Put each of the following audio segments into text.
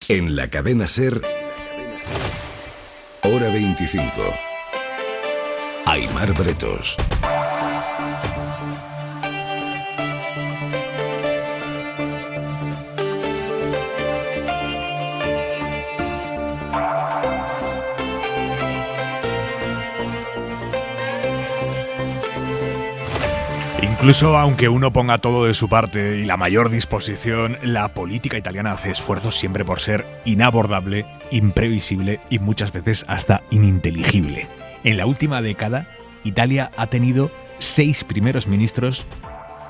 En la cadena SER, Hora 25. Aimar Bretos. Incluso aunque uno ponga todo de su parte y la mayor disposición, la política italiana hace esfuerzos siempre por ser inabordable, imprevisible y muchas veces hasta ininteligible. En la última década, Italia ha tenido 6 primeros ministros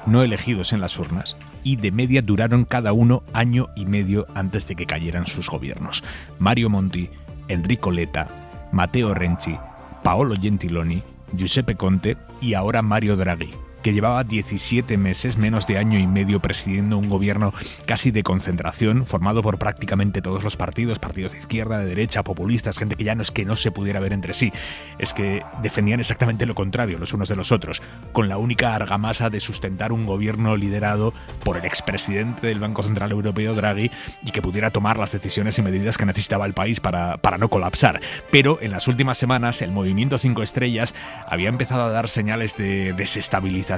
no elegidos en las urnas y de media duraron cada uno año y medio antes de que cayeran sus gobiernos. Mario Monti, Enrico Letta, Matteo Renzi, Paolo Gentiloni, Giuseppe Conte y ahora Mario Draghi, que llevaba 17 meses, menos de año y medio, presidiendo un gobierno casi de concentración, formado por prácticamente todos los partidos de izquierda, de derecha, populistas, gente que ya no es que no se pudiera ver entre sí, es que defendían exactamente lo contrario los unos de los otros, con la única argamasa de sustentar un gobierno liderado por el expresidente del Banco Central Europeo, Draghi, y que pudiera tomar las decisiones y medidas que necesitaba el país para no colapsar. Pero en las últimas semanas el movimiento 5 estrellas había empezado a dar señales de desestabilización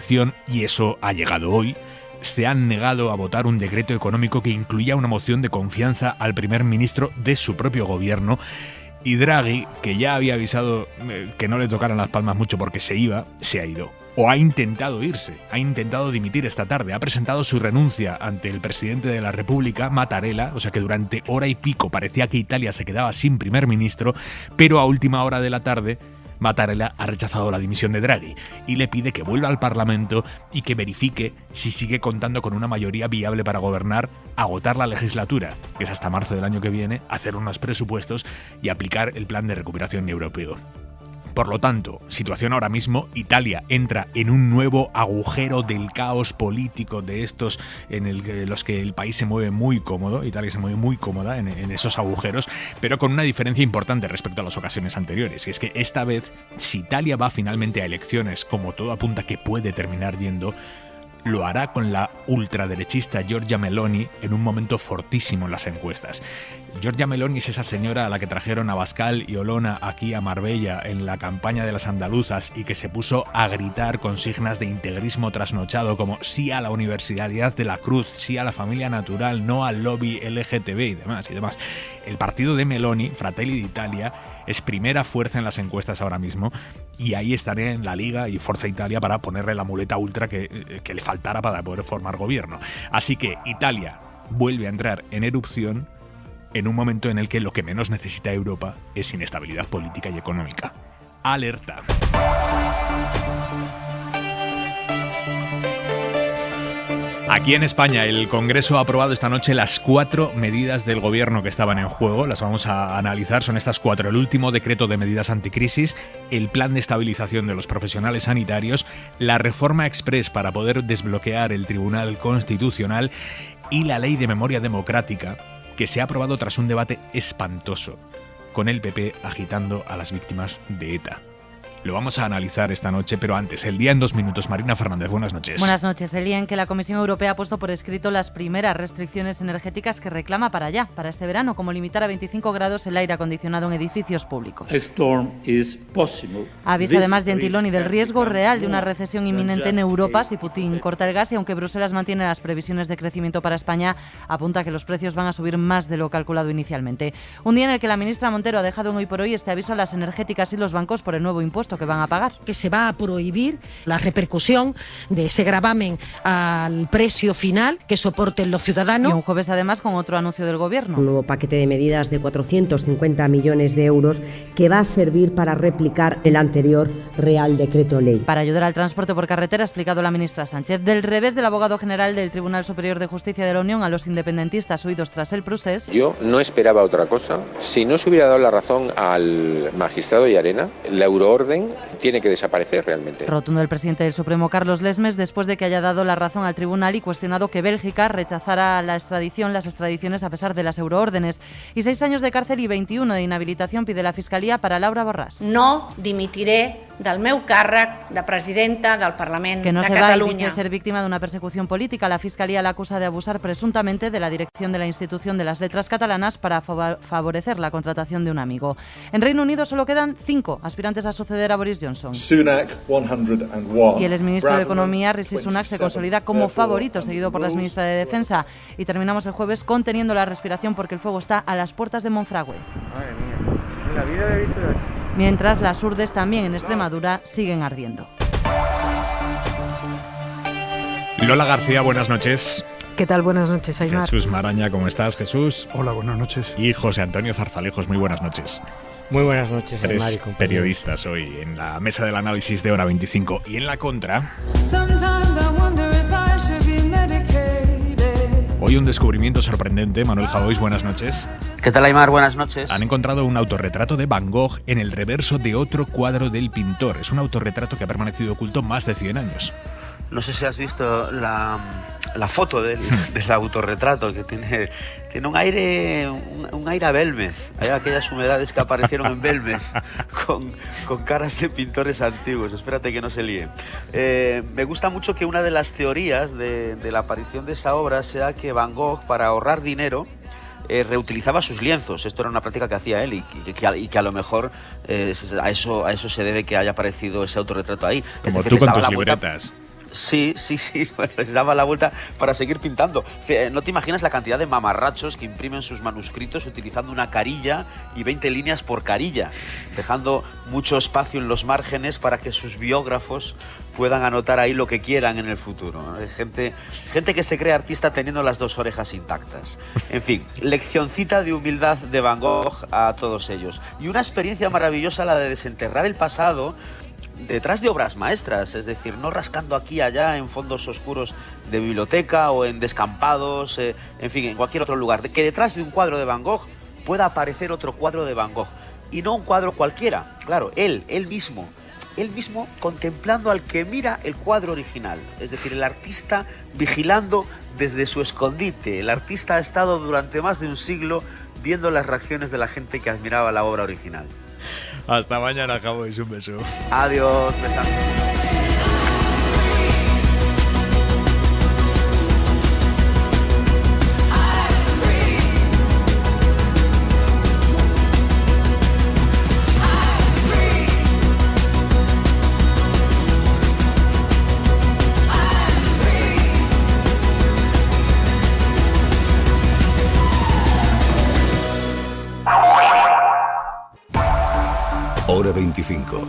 y eso ha llegado hoy. Se han negado a votar un decreto económico que incluía una moción de confianza al primer ministro de su propio gobierno. Y Draghi, que ya había avisado que no le tocaran las palmas mucho porque se iba, se ha ido. O ha intentado irse, ha intentado dimitir esta tarde, ha presentado su renuncia ante el presidente de la República, Mattarella, o sea que durante hora y pico parecía que Italia se quedaba sin primer ministro, pero a última hora de la tarde Mattarella ha rechazado la dimisión de Draghi y le pide que vuelva al Parlamento y que verifique si sigue contando con una mayoría viable para gobernar, agotar la legislatura, que es hasta marzo del año que viene, hacer unos presupuestos y aplicar el plan de recuperación europeo. Por lo tanto, situación ahora mismo, Italia entra en un nuevo agujero del caos político de estos en los que el país se mueve muy cómodo, Italia se mueve muy cómoda en esos agujeros, pero con una diferencia importante respecto a las ocasiones anteriores, y es que esta vez, si Italia va finalmente a elecciones, como todo apunta que puede terminar yendo, lo hará con la ultraderechista Giorgia Meloni en un momento fortísimo en las encuestas. Giorgia Meloni es esa señora a la que trajeron a Abascal y Olona aquí a Marbella en la campaña de las andaluzas y que se puso a gritar consignas de integrismo trasnochado como sí a la universalidad de la cruz, sí a la familia natural, no al lobby LGTB y demás. El partido de Meloni, Fratelli d'Italia, es primera fuerza en las encuestas ahora mismo y ahí estaré en la Liga y Forza Italia para ponerle la muleta ultra que le faltara para poder formar gobierno. Así que Italia vuelve a entrar en erupción en un momento en el que lo que menos necesita Europa es inestabilidad política y económica. Alerta. Aquí en España, el Congreso ha aprobado esta noche las 4 medidas del gobierno que estaban en juego. Las vamos a analizar. Son estas 4. El último decreto de medidas anticrisis, el plan de estabilización de los profesionales sanitarios, la reforma express para poder desbloquear el Tribunal Constitucional y la ley de memoria democrática, que se ha aprobado tras un debate espantoso, con el PP agitando a las víctimas de ETA. Lo vamos a analizar esta noche, pero antes, el día en 2 minutos. Marina Fernández, buenas noches. Buenas noches. El día en que la Comisión Europea ha puesto por escrito las primeras restricciones energéticas que reclama para este verano, como limitar a 25 grados el aire acondicionado en edificios públicos. Avisa además Gentiloni del riesgo real de una recesión inminente en Europa si Putin corta el gas y aunque Bruselas mantiene las previsiones de crecimiento para España, apunta que los precios van a subir más de lo calculado inicialmente. Un día en el que la ministra Montero ha dejado en Hoy por Hoy este aviso a las energéticas y los bancos por el nuevo impuesto que van a pagar. Que se va a prohibir la repercusión de ese gravamen al precio final que soporten los ciudadanos. Y un jueves además con otro anuncio del Gobierno. Un nuevo paquete de medidas de 450 millones de euros que va a servir para replicar el anterior Real Decreto Ley. Para ayudar al transporte por carretera, ha explicado la ministra Sánchez. Del revés del abogado general del Tribunal Superior de Justicia de la Unión a los independentistas huidos tras el procés. Yo no esperaba otra cosa. Si no se hubiera dado la razón al magistrado Llarena, la euroorden tiene que desaparecer realmente. Rotundo el presidente del Supremo, Carlos Lesmes, después de que haya dado la razón al tribunal y cuestionado que Bélgica rechazara las extradiciones a pesar de las euroórdenes. Y 6 años de cárcel y 21 de inhabilitación pide la Fiscalía para Laura Borràs. No dimitiré del meu càrrec de presidenta del Parlament que no de se va y Catalunya. dice ser víctima de una persecución política. La Fiscalía la acusa de abusar presuntamente de la dirección de la institución de las letras catalanas para favorecer la contratación de un amigo. En Reino Unido solo quedan 5 aspirantes a suceder a Boris Johnson. Sunak, 101. Y el exministro de Economía, Rishi Sunak, se consolida como favorito, seguido por la exministra de Defensa. Y terminamos el jueves conteniendo la respiración porque el fuego está a las puertas de Monfragüe. Madre mía, en la vida he visto esto. Mientras las urdes también en Extremadura siguen ardiendo. Lola García, buenas noches. ¿Qué tal? Buenas noches, Aimar. Jesús Maraña, ¿cómo estás, Jesús? Hola, buenas noches. Y José Antonio Zarzalejos, muy buenas noches. Muy buenas noches, Aimar y Tres compañeros. periodistas hoy en la mesa del análisis de Hora 25. Y en la contra, hoy un descubrimiento sorprendente. Manuel Javois, buenas noches. ¿Qué tal, Aimar? Buenas noches. Han encontrado un autorretrato de Van Gogh en el reverso de otro cuadro del pintor. Es un autorretrato que ha permanecido oculto más de 100 años. No sé si has visto la foto del autorretrato, que tiene un aire a Belmez. Hay aquellas humedades que aparecieron en Belmez con caras de pintores antiguos. Espérate que no se líe. Me gusta mucho que una de las teorías de la aparición de esa obra sea que Van Gogh, para ahorrar dinero, reutilizaba sus lienzos. Esto era una práctica que hacía él y que a lo mejor a eso se debe que haya aparecido ese autorretrato ahí. Como tú con tus libretas. Sí, bueno, les daba la vuelta para seguir pintando. No te imaginas la cantidad de mamarrachos que imprimen sus manuscritos utilizando una carilla y 20 líneas por carilla, dejando mucho espacio en los márgenes para que sus biógrafos puedan anotar ahí lo que quieran en el futuro. Gente que se cree artista teniendo las dos orejas intactas. En fin, leccioncita de humildad de Van Gogh a todos ellos. Y una experiencia maravillosa la de desenterrar el pasado detrás de obras maestras, es decir, no rascando aquí y allá en fondos oscuros de biblioteca o en descampados, en fin, en cualquier otro lugar. Que detrás de un cuadro de Van Gogh pueda aparecer otro cuadro de Van Gogh. Y no un cuadro cualquiera, claro, él mismo contemplando al que mira el cuadro original. Es decir, el artista vigilando desde su escondite. El artista ha estado durante más de un siglo viendo las reacciones de la gente que admiraba la obra original. Hasta mañana, Javois, un beso. Adiós, besazo. Hora 25.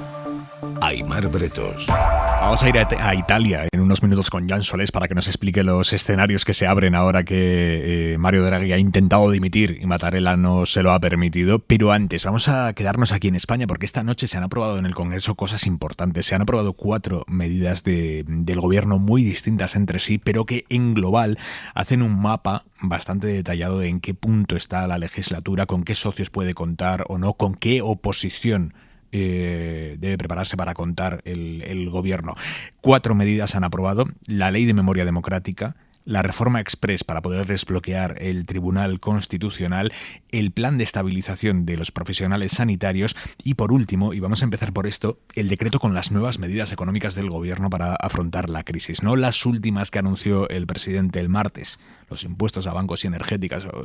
Aimar Bretos. Vamos a ir a Italia en unos minutos con Jan Solés para que nos explique los escenarios que se abren ahora que Mario Draghi ha intentado dimitir y Mattarella no se lo ha permitido. Pero antes vamos a quedarnos aquí en España porque esta noche se han aprobado en el Congreso cosas importantes. Se han aprobado 4 medidas del gobierno muy distintas entre sí, pero que en global hacen un mapa bastante detallado de en qué punto está la legislatura, con qué socios puede contar o no, con qué oposición debe prepararse para contar el gobierno. 4 medidas han aprobado: la ley de memoria democrática, la reforma express para poder desbloquear el Tribunal Constitucional, el plan de estabilización de los profesionales sanitarios y, por último, y vamos a empezar por esto, el decreto con las nuevas medidas económicas del gobierno para afrontar la crisis. No las últimas que anunció el presidente el martes, los impuestos a bancos y energéticas, o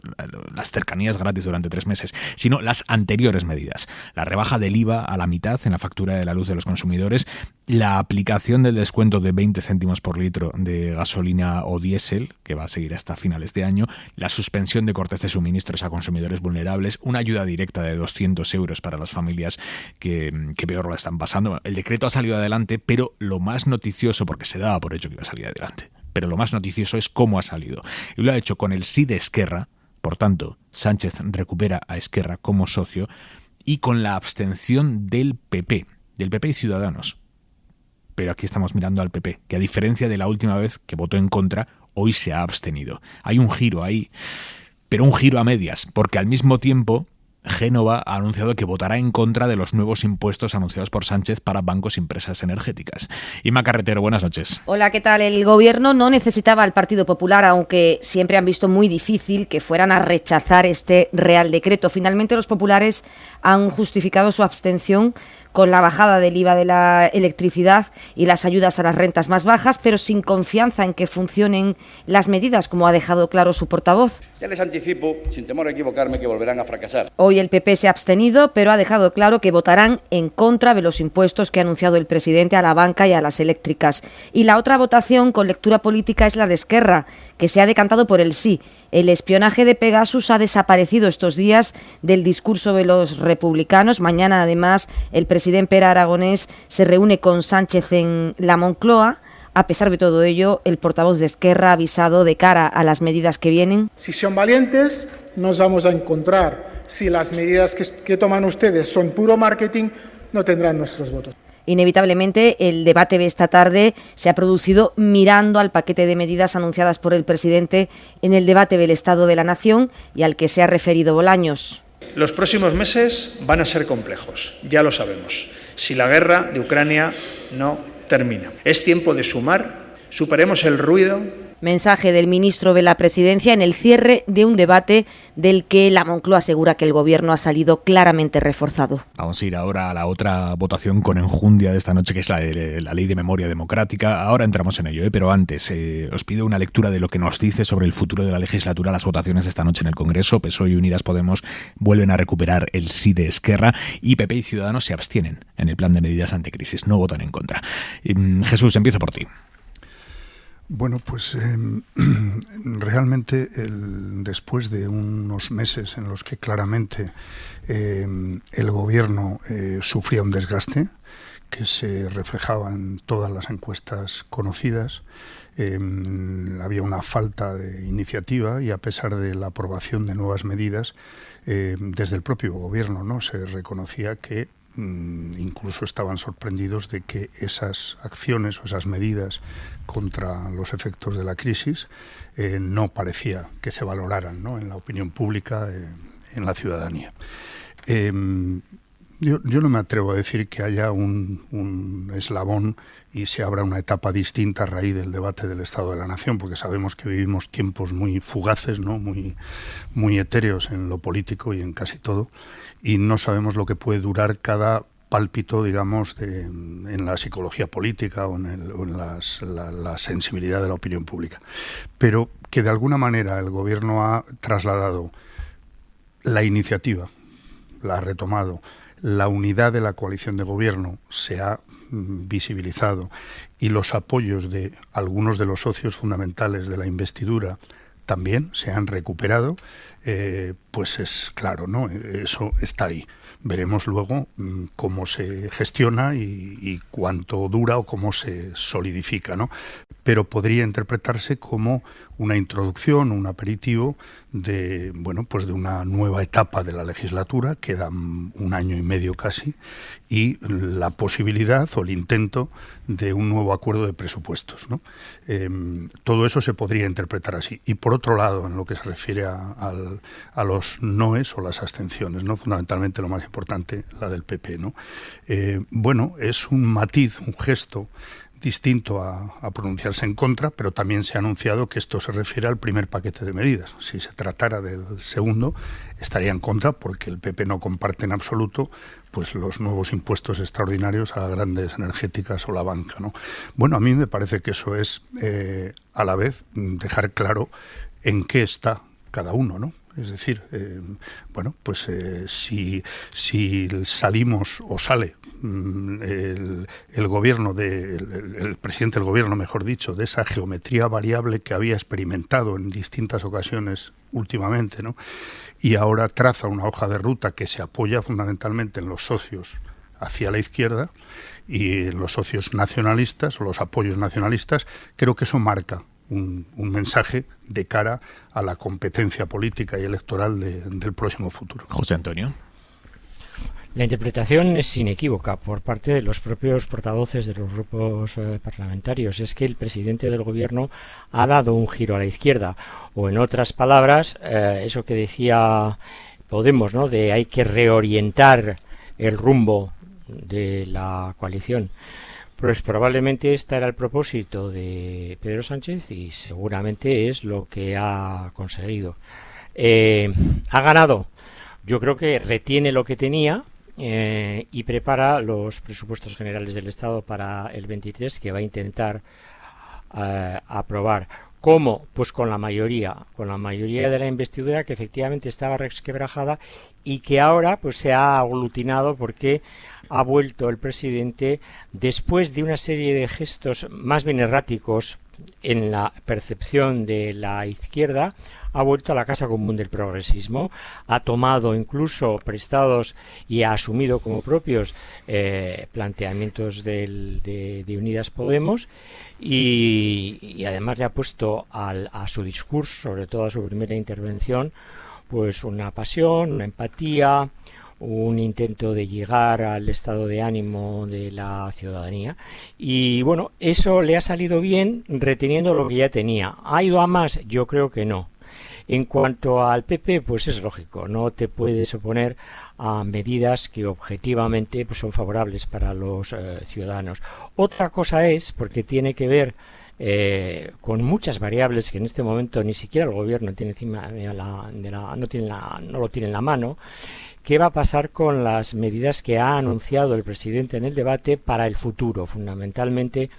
las cercanías gratis durante 3 meses, sino las anteriores medidas. La rebaja del IVA a la mitad en la factura de la luz de los consumidores, la aplicación del descuento de 20 céntimos por litro de gasolina o diésel, que va a seguir hasta finales de año, la suspensión de cortes de suministros a consumidores vulnerables, una ayuda directa de 200 euros para las familias que peor lo están pasando. El decreto ha salido adelante, pero lo más noticioso, porque se daba por hecho que iba a salir adelante, pero lo más noticioso es cómo ha salido. Y lo ha hecho con el sí de Esquerra, por tanto, Sánchez recupera a Esquerra como socio, y con la abstención del PP y Ciudadanos. Pero aquí estamos mirando al PP, que a diferencia de la última vez que votó en contra, hoy se ha abstenido. Hay un giro ahí, pero un giro a medias, porque al mismo tiempo Génova ha anunciado que votará en contra de los nuevos impuestos anunciados por Sánchez para bancos y empresas energéticas. Inma Carretero, buenas noches. Hola, ¿qué tal? El gobierno no necesitaba al Partido Popular, aunque siempre han visto muy difícil que fueran a rechazar este Real Decreto. Finalmente, los populares han justificado su abstención con la bajada del IVA de la electricidad y las ayudas a las rentas más bajas, pero sin confianza en que funcionen las medidas, como ha dejado claro su portavoz. Ya les anticipo, sin temor a equivocarme, que volverán a fracasar. Hoy el PP se ha abstenido, pero ha dejado claro que votarán en contra de los impuestos que ha anunciado el presidente a la banca y a las eléctricas. Y la otra votación con lectura política es la de Esquerra, que se ha decantado por el sí. El espionaje de Pegasus ha desaparecido estos días del discurso de los republicanos. Mañana, además, el presidente Pere Aragonés se reúne con Sánchez en la Moncloa. A pesar de todo ello, el portavoz de Esquerra ha avisado de cara a las medidas que vienen. Si son valientes, nos vamos a encontrar. Si las medidas que toman ustedes son puro marketing, no tendrán nuestros votos. Inevitablemente, el debate de esta tarde se ha producido mirando al paquete de medidas anunciadas por el presidente en el debate del Estado de la Nación y al que se ha referido Bolaños. Los próximos meses van a ser complejos, ya lo sabemos, si la guerra de Ucrania no termina. Es tiempo de sumar, superemos el ruido. Mensaje del ministro de la Presidencia en el cierre de un debate del que la Moncloa asegura que el Gobierno ha salido claramente reforzado. Vamos a ir ahora a la otra votación con enjundia de esta noche, que es la de la Ley de Memoria Democrática. Ahora entramos en ello, pero antes os pido una lectura de lo que nos dice sobre el futuro de la legislatura las votaciones de esta noche en el Congreso. PSOE y Unidas Podemos vuelven a recuperar el sí de Esquerra y PP y Ciudadanos se abstienen en el plan de medidas anticrisis, no votan en contra. Jesús, empiezo por ti. Bueno, pues realmente después de unos meses en los que claramente el Gobierno sufría un desgaste que se reflejaba en todas las encuestas conocidas, había una falta de iniciativa y a pesar de la aprobación de nuevas medidas, desde el propio Gobierno, ¿no?, se reconocía que incluso estaban sorprendidos de que esas acciones o esas medidas contra los efectos de la crisis no parecía que se valoraran, ¿no?, en la opinión pública, en la ciudadanía. Yo no me atrevo a decir que haya un eslabón y se abra una etapa distinta a raíz del debate del Estado de la Nación, porque sabemos que vivimos tiempos muy fugaces, ¿no?, muy etéreos en lo político y en casi todo, y no sabemos lo que puede durar cada pálpito, digamos, en la psicología política o en la sensibilidad de la opinión pública. Pero que de alguna manera el Gobierno ha trasladado la iniciativa, la ha retomado, la unidad de la coalición de gobierno se ha visibilizado y los apoyos de algunos de los socios fundamentales de la investidura también se han recuperado, pues es claro, ¿no?, eso está ahí. Veremos luego cómo se gestiona y cuánto dura o cómo se solidifica, ¿no? Pero podría interpretarse como una introducción, un aperitivo de, bueno, pues de una nueva etapa de la legislatura, queda un año y medio casi, y la posibilidad o el intento de un nuevo acuerdo de presupuestos, ¿no? Todo eso se podría interpretar así. Y por otro lado, en lo que se refiere a los noes o las abstenciones, ¿no?, fundamentalmente lo más importante, la del PP, ¿no? Bueno, es un matiz, un gesto distinto a pronunciarse en contra, pero también se ha anunciado que esto se refiere al primer paquete de medidas. Si se tratara del segundo, estaría en contra porque el PP no comparte en absoluto pues los nuevos impuestos extraordinarios a grandes energéticas o la banca, ¿no? Bueno, a mí me parece que eso es a la vez dejar claro en qué está cada uno, ¿no? Es decir, bueno, pues si salimos o sale el gobierno el presidente del gobierno, mejor dicho, de esa geometría variable que había experimentado en distintas ocasiones últimamente, ¿no?, y ahora traza una hoja de ruta que se apoya fundamentalmente en los socios hacia la izquierda y en los socios nacionalistas o los apoyos nacionalistas, creo que eso marca un mensaje de cara a la competencia política y electoral del próximo futuro. José Antonio. La interpretación es inequívoca por parte de los propios portavoces de los grupos parlamentarios. Es que el presidente del Gobierno ha dado un giro a la izquierda, o en otras palabras, eso que decía Podemos, ¿no?, de hay que reorientar el rumbo de la coalición. Pues probablemente este era el propósito de Pedro Sánchez y seguramente es lo que ha conseguido. ¿Ha ganado? Yo creo que retiene lo que tenía y prepara los presupuestos generales del Estado para el 23, que va a intentar aprobar. ¿Cómo? Pues con la mayoría de la investidura, que efectivamente estaba resquebrajada y que ahora pues se ha aglutinado porque ha vuelto el presidente, después de una serie de gestos más bien erráticos en la percepción de la izquierda, ha vuelto a la casa común del progresismo, ha tomado incluso prestados y ha asumido como propios planteamientos de Unidas Podemos, y además le ha puesto a su discurso, sobre todo a su primera intervención, pues una pasión, una empatía, un intento de llegar al estado de ánimo de la ciudadanía, y bueno, eso le ha salido bien reteniendo lo que ya tenía. ¿Ha ido a más? Yo creo que no. En cuanto al PP, pues es lógico, no te puedes oponer a medidas que objetivamente pues son favorables para los ciudadanos. Otra cosa es, porque tiene que ver con muchas variables que en este momento ni siquiera el gobierno tiene encima no lo tiene en la mano, ¿qué va a pasar con las medidas que ha anunciado el presidente en el debate para el futuro? Fundamentalmente,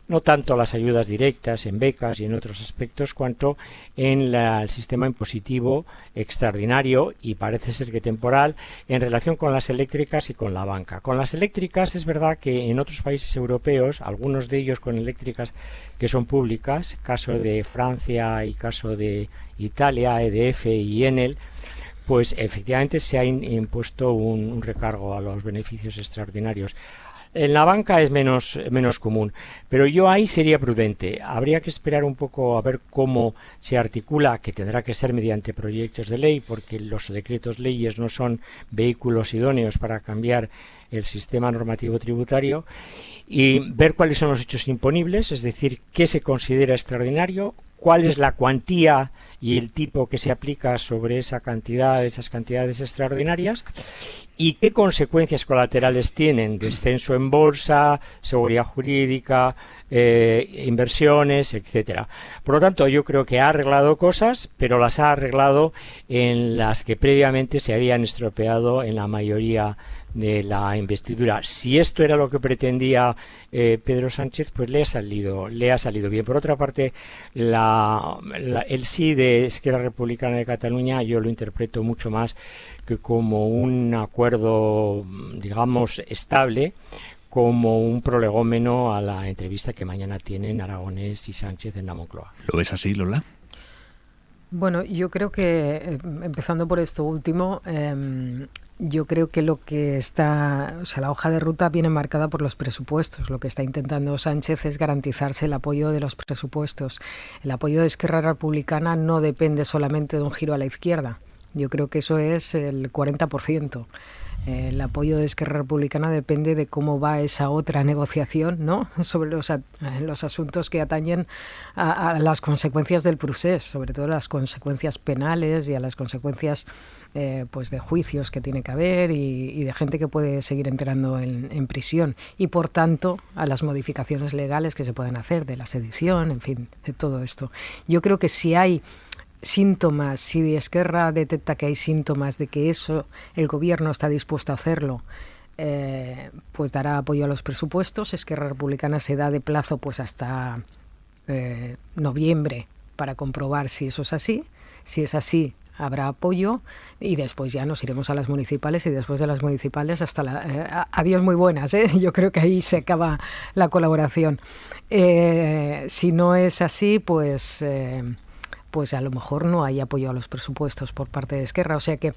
no tanto las ayudas directas en becas y en otros aspectos, cuanto en el sistema impositivo extraordinario, y parece ser que temporal, en relación con las eléctricas y con la banca. Con las eléctricas es verdad que en otros países europeos, algunos de ellos con eléctricas que son públicas, caso de Francia y caso de Italia, EDF y Enel, pues efectivamente se ha impuesto un recargo a los beneficios extraordinarios. En la banca es menos común, pero yo ahí sería prudente. Habría que esperar un poco a ver cómo se articula, que tendrá que ser mediante proyectos de ley, porque los decretos leyes no son vehículos idóneos para cambiar el sistema normativo tributario, y ver cuáles son los hechos imponibles, es decir, qué se considera extraordinario, cuál es la cuantía y el tipo que se aplica sobre esas cantidades extraordinarias, y qué consecuencias colaterales tienen: descenso en bolsa, seguridad jurídica, inversiones, etcétera. Por lo tanto, yo creo que ha arreglado cosas, pero las ha arreglado en las que previamente se habían estropeado en la mayoría de la investidura. Si esto era lo que pretendía Pedro Sánchez, pues le ha salido bien. Por otra parte, el sí de Esquerra Republicana de Cataluña yo lo interpreto mucho más que como un acuerdo, digamos, estable, como un prolegómeno a la entrevista que mañana tienen Aragonés y Sánchez en la Moncloa. ¿Lo ves así, Lola? Bueno, yo creo que, empezando por esto último, yo creo que lo que está, o sea, la hoja de ruta viene marcada por los presupuestos. Lo que está intentando Sánchez es garantizarse el apoyo de los presupuestos. El apoyo de Esquerra Republicana no depende solamente de un giro a la izquierda. Yo creo que eso es el 40%. El apoyo de Esquerra Republicana depende de cómo va esa otra negociación, ¿no?, sobre los asuntos que atañen a las consecuencias del procés, sobre todo las consecuencias penales y a las consecuencias pues de juicios que tiene que haber y de gente que puede seguir entrando en prisión, y por tanto a las modificaciones legales que se pueden hacer de la sedición, en fin, de todo esto. Yo creo que si hay síntomas, si Esquerra detecta que hay síntomas de que eso el gobierno está dispuesto a hacerlo, pues dará apoyo a los presupuestos. Esquerra Republicana se da de plazo pues hasta noviembre para comprobar si eso es así. Si es así, habrá apoyo, y después ya nos iremos a las municipales, y después de las municipales hasta adiós muy buenas, ¿eh? Yo creo que ahí se acaba la colaboración. Si no es así, pues a lo mejor no hay apoyo a los presupuestos por parte de Esquerra. O sea que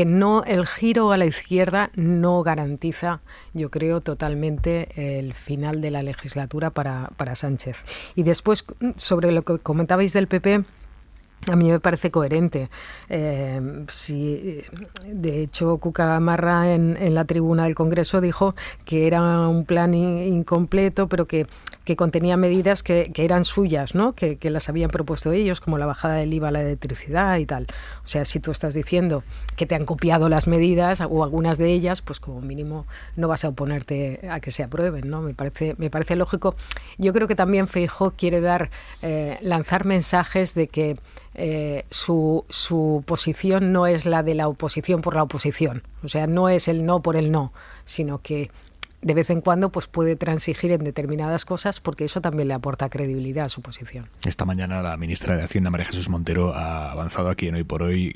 no, el giro a la izquierda no garantiza, yo creo, totalmente el final de la legislatura para Sánchez. Y después, sobre lo que comentabais del PP, a mí me parece coherente. De hecho, Cuca Gamarra en la tribuna del Congreso dijo que era un plan incompleto, pero que que contenía medidas que eran suyas, ¿no? Que las habían propuesto ellos, como la bajada del IVA a la electricidad y tal. O sea, si tú estás diciendo que te han copiado las medidas o algunas de ellas, pues como mínimo no vas a oponerte a que se aprueben, ¿no? Me parece lógico. Yo creo que también Feijóo quiere lanzar mensajes de que su posición no es la de la oposición por la oposición. O sea, no es el no por el no, sino que de vez en cuando pues puede transigir en determinadas cosas porque eso también le aporta credibilidad a su posición. Esta mañana la ministra de Hacienda, María Jesús Montero, ha avanzado aquí en Hoy por Hoy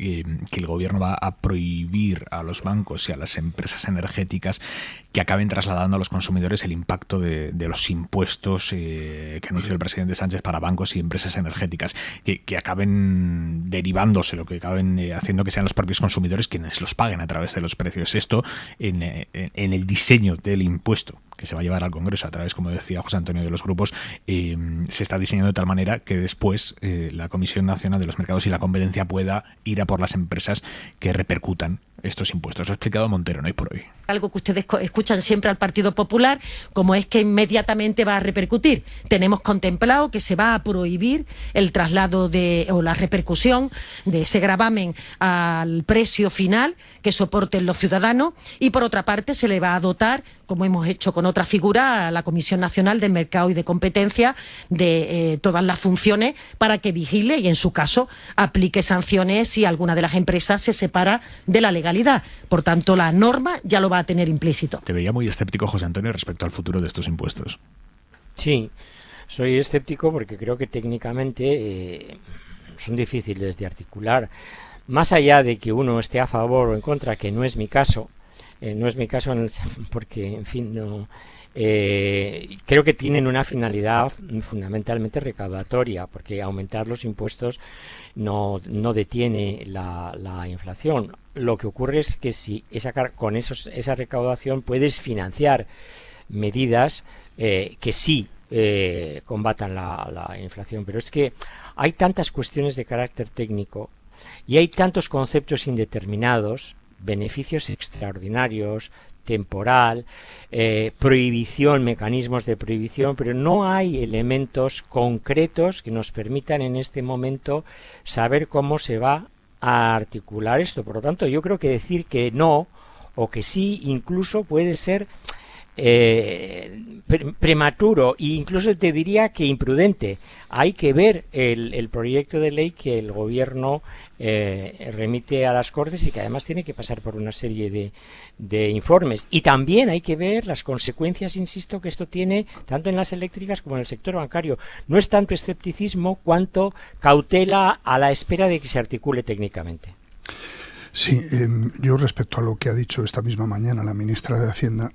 que el gobierno va a prohibir a los bancos y a las empresas energéticas que acaben trasladando a los consumidores el impacto de los impuestos que anunció el presidente Sánchez para bancos y empresas energéticas, que acaben derivándose, lo que acaben haciendo que sean los propios consumidores quienes los paguen a través de los precios. Esto en el diseño del impuesto que se va a llevar al Congreso a través, como decía José Antonio, de los grupos, se está diseñando de tal manera que después la Comisión Nacional de los Mercados y la Competencia pueda ir a por las empresas que repercutan estos impuestos. Lo ha explicado Montero en Hoy por Hoy. Algo que ustedes escuchan siempre al Partido Popular, como es que inmediatamente va a repercutir. Tenemos contemplado que se va a prohibir el traslado o la repercusión de ese gravamen al precio final que soporten los ciudadanos, y por otra parte se le va a dotar, como hemos hecho con otra figura, a la Comisión Nacional de Mercado y de Competencia de todas las funciones para que vigile y en su caso aplique sanciones si alguna de las empresas se separa de la legalidad. Por tanto, la norma ya lo va a tener implícito. Te veía muy escéptico, José Antonio, respecto al futuro de estos impuestos. Sí, soy escéptico porque creo que técnicamente son difíciles de articular. Más allá de que uno esté a favor o en contra, que no es mi caso, porque, en fin, no... creo que tienen una finalidad fundamentalmente recaudatoria, porque aumentar los impuestos no detiene la inflación. Lo que ocurre es que si con esa recaudación puedes financiar medidas que sí combatan la inflación, pero es que hay tantas cuestiones de carácter técnico y hay tantos conceptos indeterminados, beneficios extraordinarios, temporal, prohibición, mecanismos de prohibición, pero no hay elementos concretos que nos permitan en este momento saber cómo se va a articular esto. Por lo tanto, yo creo que decir que no o que sí incluso puede ser prematuro e incluso te diría que imprudente. Hay que ver el proyecto de ley que el gobierno remite a las Cortes y que además tiene que pasar por una serie de informes, y también hay que ver las consecuencias, insisto, que esto tiene tanto en las eléctricas como en el sector bancario. No es tanto escepticismo cuanto cautela a la espera de que se articule técnicamente. Sí, yo respecto a lo que ha dicho esta misma mañana la ministra de Hacienda,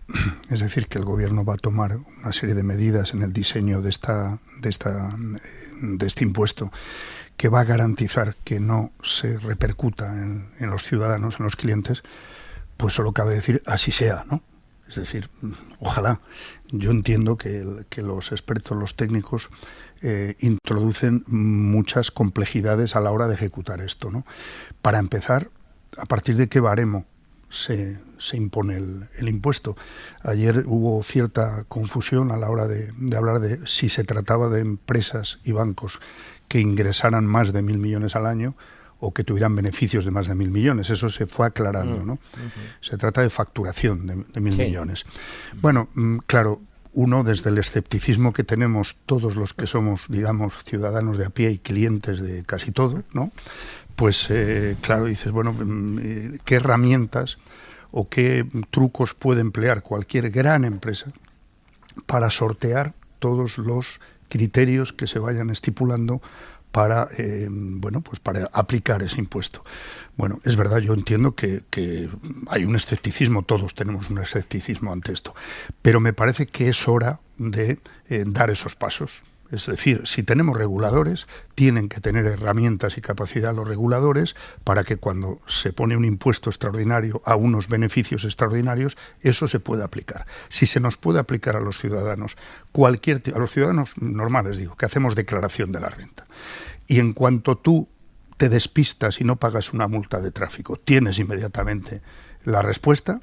es decir, que el gobierno va a tomar una serie de medidas en el diseño de este impuesto que va a garantizar que no se repercuta en los ciudadanos, en los clientes, pues solo cabe decir así sea, ¿no? Es decir, ojalá. Yo entiendo que los expertos, los técnicos, introducen muchas complejidades a la hora de ejecutar esto, ¿no? Para empezar, ¿a partir de qué baremo se impone el impuesto? Ayer hubo cierta confusión a la hora de hablar de si se trataba de empresas y bancos que ingresaran más de 1.000 millones al año o que tuvieran beneficios de más de 1.000 millones. Eso se fue aclarando, ¿no? Se trata de facturación de 1.000 millones. Bueno, claro, uno, desde el escepticismo que tenemos todos los que somos, digamos, ciudadanos de a pie y clientes de casi todo, ¿no? Pues claro, dices, bueno, ¿qué herramientas o qué trucos puede emplear cualquier gran empresa para sortear todos los criterios que se vayan estipulando para, pues para aplicar ese impuesto? Bueno, es verdad, yo entiendo que hay un escepticismo, todos tenemos un escepticismo ante esto, pero me parece que es hora de dar esos pasos. Es decir, si tenemos reguladores, tienen que tener herramientas y capacidad los reguladores para que cuando se pone un impuesto extraordinario a unos beneficios extraordinarios, eso se pueda aplicar. Si se nos puede aplicar a los ciudadanos, a los ciudadanos normales, digo, que hacemos declaración de la renta, y en cuanto tú te despistas y no pagas una multa de tráfico, tienes inmediatamente la respuesta,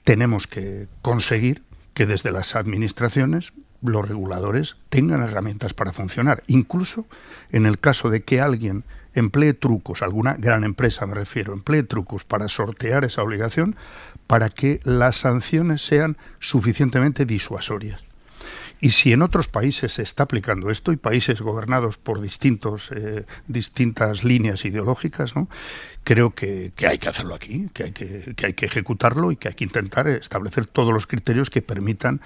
tenemos que conseguir que desde las administraciones los reguladores tengan herramientas para funcionar, incluso en el caso de que alguien emplee trucos, alguna gran empresa me refiero, emplee trucos para sortear esa obligación, para que las sanciones sean suficientemente disuasorias. Y si en otros países se está aplicando esto, y países gobernados por distintas líneas ideológicas, ¿no?, creo que hay que hacerlo aquí, que hay que ejecutarlo y que hay que intentar establecer todos los criterios que permitan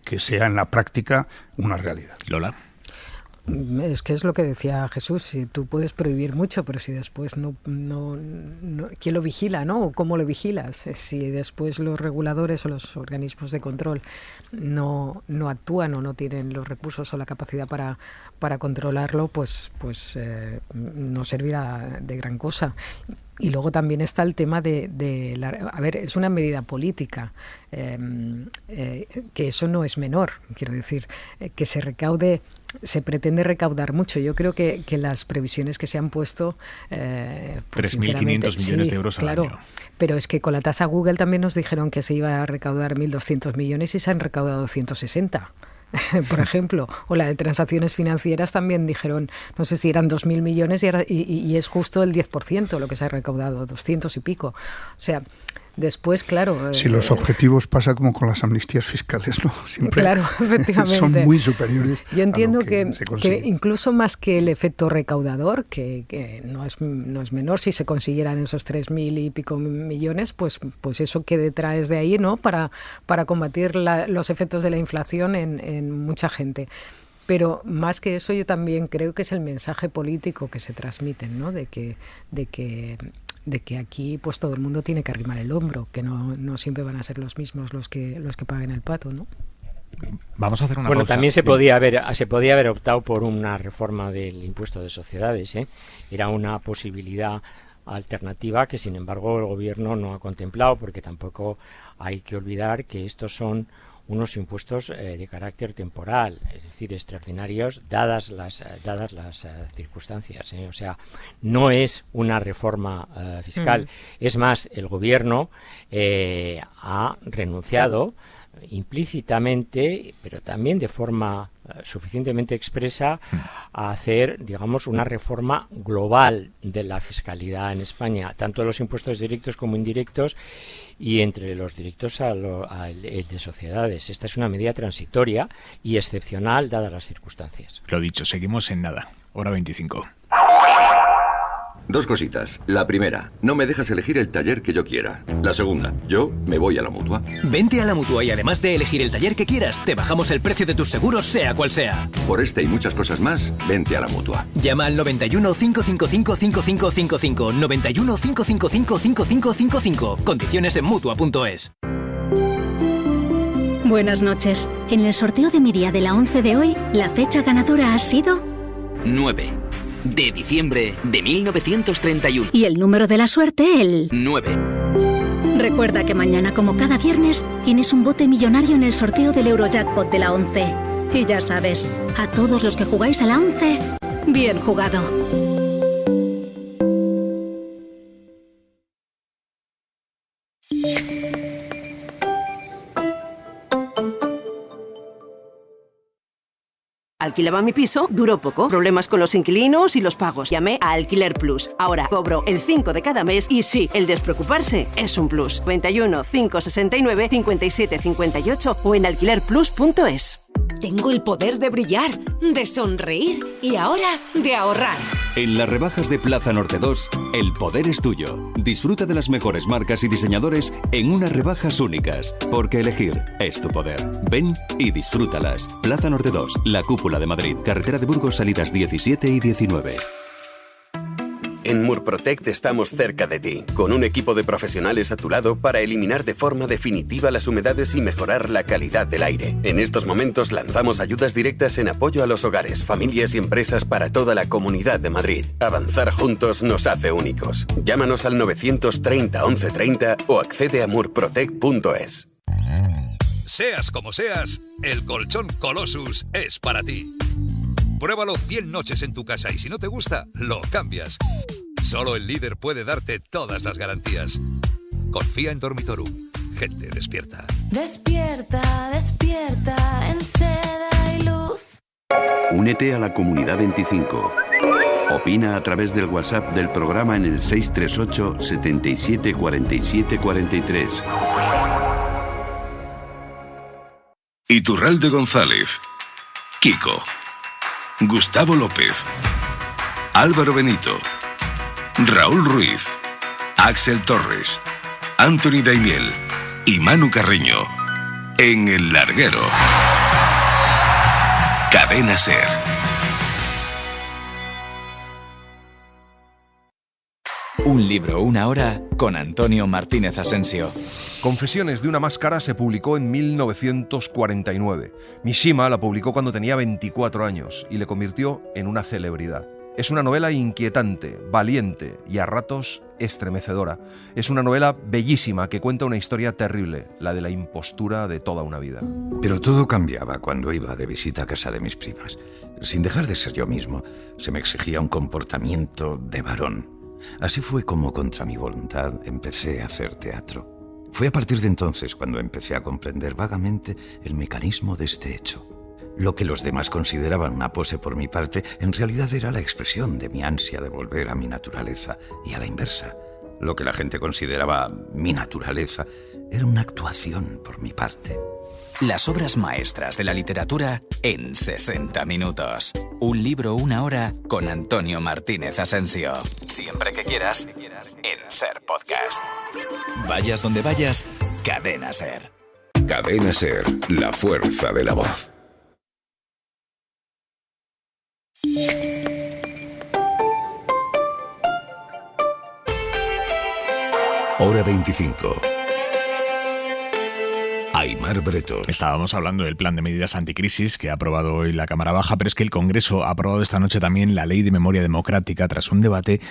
que sea en la práctica una realidad. Lola. Es que es lo que decía Jesús, si tú puedes prohibir mucho, pero si después no ¿quién lo vigila, no? ¿O cómo lo vigilas? Si después los reguladores o los organismos de control no actúan o no tienen los recursos o la capacidad para controlarlo, pues no servirá de gran cosa. Y luego también está el tema a ver, es una medida política, que eso no es menor, quiero decir, que se pretende recaudar mucho. Yo creo que las previsiones que se han puesto... 3.500 millones de euros al año. Pero es que con la tasa Google también nos dijeron que se iba a recaudar 1.200 millones y se han recaudado 160. Por ejemplo, o la de transacciones financieras también dijeron, no sé si eran 2.000 millones y es justo el 10% lo que se ha recaudado, 200 y pico. O sea, después, claro... Si los objetivos pasa como con las amnistías fiscales, ¿no? Siempre claro, efectivamente. Son muy superiores. Yo entiendo a lo que incluso más que el efecto recaudador, que no es menor, si se consiguieran esos 3.000 y pico millones, pues eso que detraes de ahí, ¿no? Para combatir los efectos de la inflación en mucha gente. Pero más que eso, yo también creo que es el mensaje político que se transmite, ¿no? De que aquí pues todo el mundo tiene que arrimar el hombro, que no siempre van a ser los mismos los que paguen el pato, ¿no? Vamos a hacer una pausa. También se podía haber optado por una reforma del impuesto de sociedades, ¿eh? Era una posibilidad alternativa que, sin embargo, el gobierno no ha contemplado, porque tampoco hay que olvidar que estos son unos impuestos de carácter temporal, es decir, extraordinarios, dadas las circunstancias, ¿eh? O sea, no es una reforma fiscal. Es más, el gobierno ha renunciado implícitamente, pero también de forma suficientemente expresa, a hacer, digamos, una reforma global de la fiscalidad en España, tanto de los impuestos directos como indirectos, y entre los directos el de sociedades. Esta es una medida transitoria y excepcional dadas las circunstancias. Lo dicho, seguimos en nada. Hora 25. Dos cositas. La primera, no me dejas elegir el taller que yo quiera. La segunda, yo me voy a la Mutua. Vente a la Mutua y además de elegir el taller que quieras, te bajamos el precio de tus seguros, sea cual sea. Por este y muchas cosas más, vente a la Mutua. Llama al 91 555 5555. 91 555 5555. Condiciones en Mutua.es. Buenas noches. En el sorteo de mi día de la 11 de hoy, la fecha ganadora ha sido 9 de diciembre de 1931. Y el número de la suerte, el 9. Recuerda que mañana, como cada viernes, tienes un bote millonario en el sorteo del Eurojackpot de la 11. Y ya sabes, a todos los que jugáis a la 11, bien jugado. Alquilaba mi piso, duró poco. Problemas con los inquilinos y los pagos. Llamé a Alquiler Plus. Ahora cobro el 5 de cada mes y sí, el despreocuparse es un plus. 91 569 57 58 o en alquilerplus.es. Tengo el poder de brillar, de sonreír y ahora de ahorrar. En las rebajas de Plaza Norte 2, el poder es tuyo. Disfruta de las mejores marcas y diseñadores en unas rebajas únicas, porque elegir es tu poder. Ven y disfrútalas. Plaza Norte 2, la cúpula de Madrid. Carretera de Burgos, salidas 17 y 19. En Murprotect estamos cerca de ti, con un equipo de profesionales a tu lado para eliminar de forma definitiva las humedades y mejorar la calidad del aire. En estos momentos lanzamos ayudas directas en apoyo a los hogares, familias y empresas para toda la Comunidad de Madrid. Avanzar juntos nos hace únicos. Llámanos al 930 1130 o accede a murprotect.es. Seas como seas, el colchón Colossus es para ti. Pruébalo 100 noches en tu casa y si no te gusta, lo cambias. Solo el líder puede darte todas las garantías. Confía en Dormitorum. Gente despierta. Despierta, despierta, en Seda Únete a la Comunidad 25. Opina a través del WhatsApp del programa en el 638 77 47 43. Iturralde González, Kiko, Gustavo López, Álvaro Benito, Raúl Ruiz, Axel Torres, Anthony Daimiel y Manu Carreño en El Larguero. Cadena SER. Un libro, una hora, con Antonio Martínez Asensio. Confesiones de una máscara se publicó en 1949. Mishima la publicó cuando tenía 24 años y le convirtió en una celebridad. Es una novela inquietante, valiente y a ratos estremecedora. Es una novela bellísima que cuenta una historia terrible, la de la impostura de toda una vida. Pero todo cambiaba cuando iba de visita a casa de mis primas. Sin dejar de ser yo mismo, se me exigía un comportamiento de varón. Así fue como, contra mi voluntad, empecé a hacer teatro. Fue a partir de entonces cuando empecé a comprender vagamente el mecanismo de este hecho. Lo que los demás consideraban una pose por mi parte, en realidad era la expresión de mi ansia de volver a mi naturaleza, y a la inversa. Lo que la gente consideraba mi naturaleza era una actuación por mi parte. Las obras maestras de la literatura en 60 minutos. Un libro, una hora, con Antonio Martínez Asensio. Siempre que quieras, en SER Podcast. Vayas donde vayas, Cadena SER. Cadena SER, la fuerza de la voz. Hora 25. Aimar Bretos. Estábamos hablando del plan de medidas anticrisis que ha aprobado hoy la Cámara Baja, pero es que el Congreso ha aprobado esta noche también la Ley de Memoria Democrática tras un debate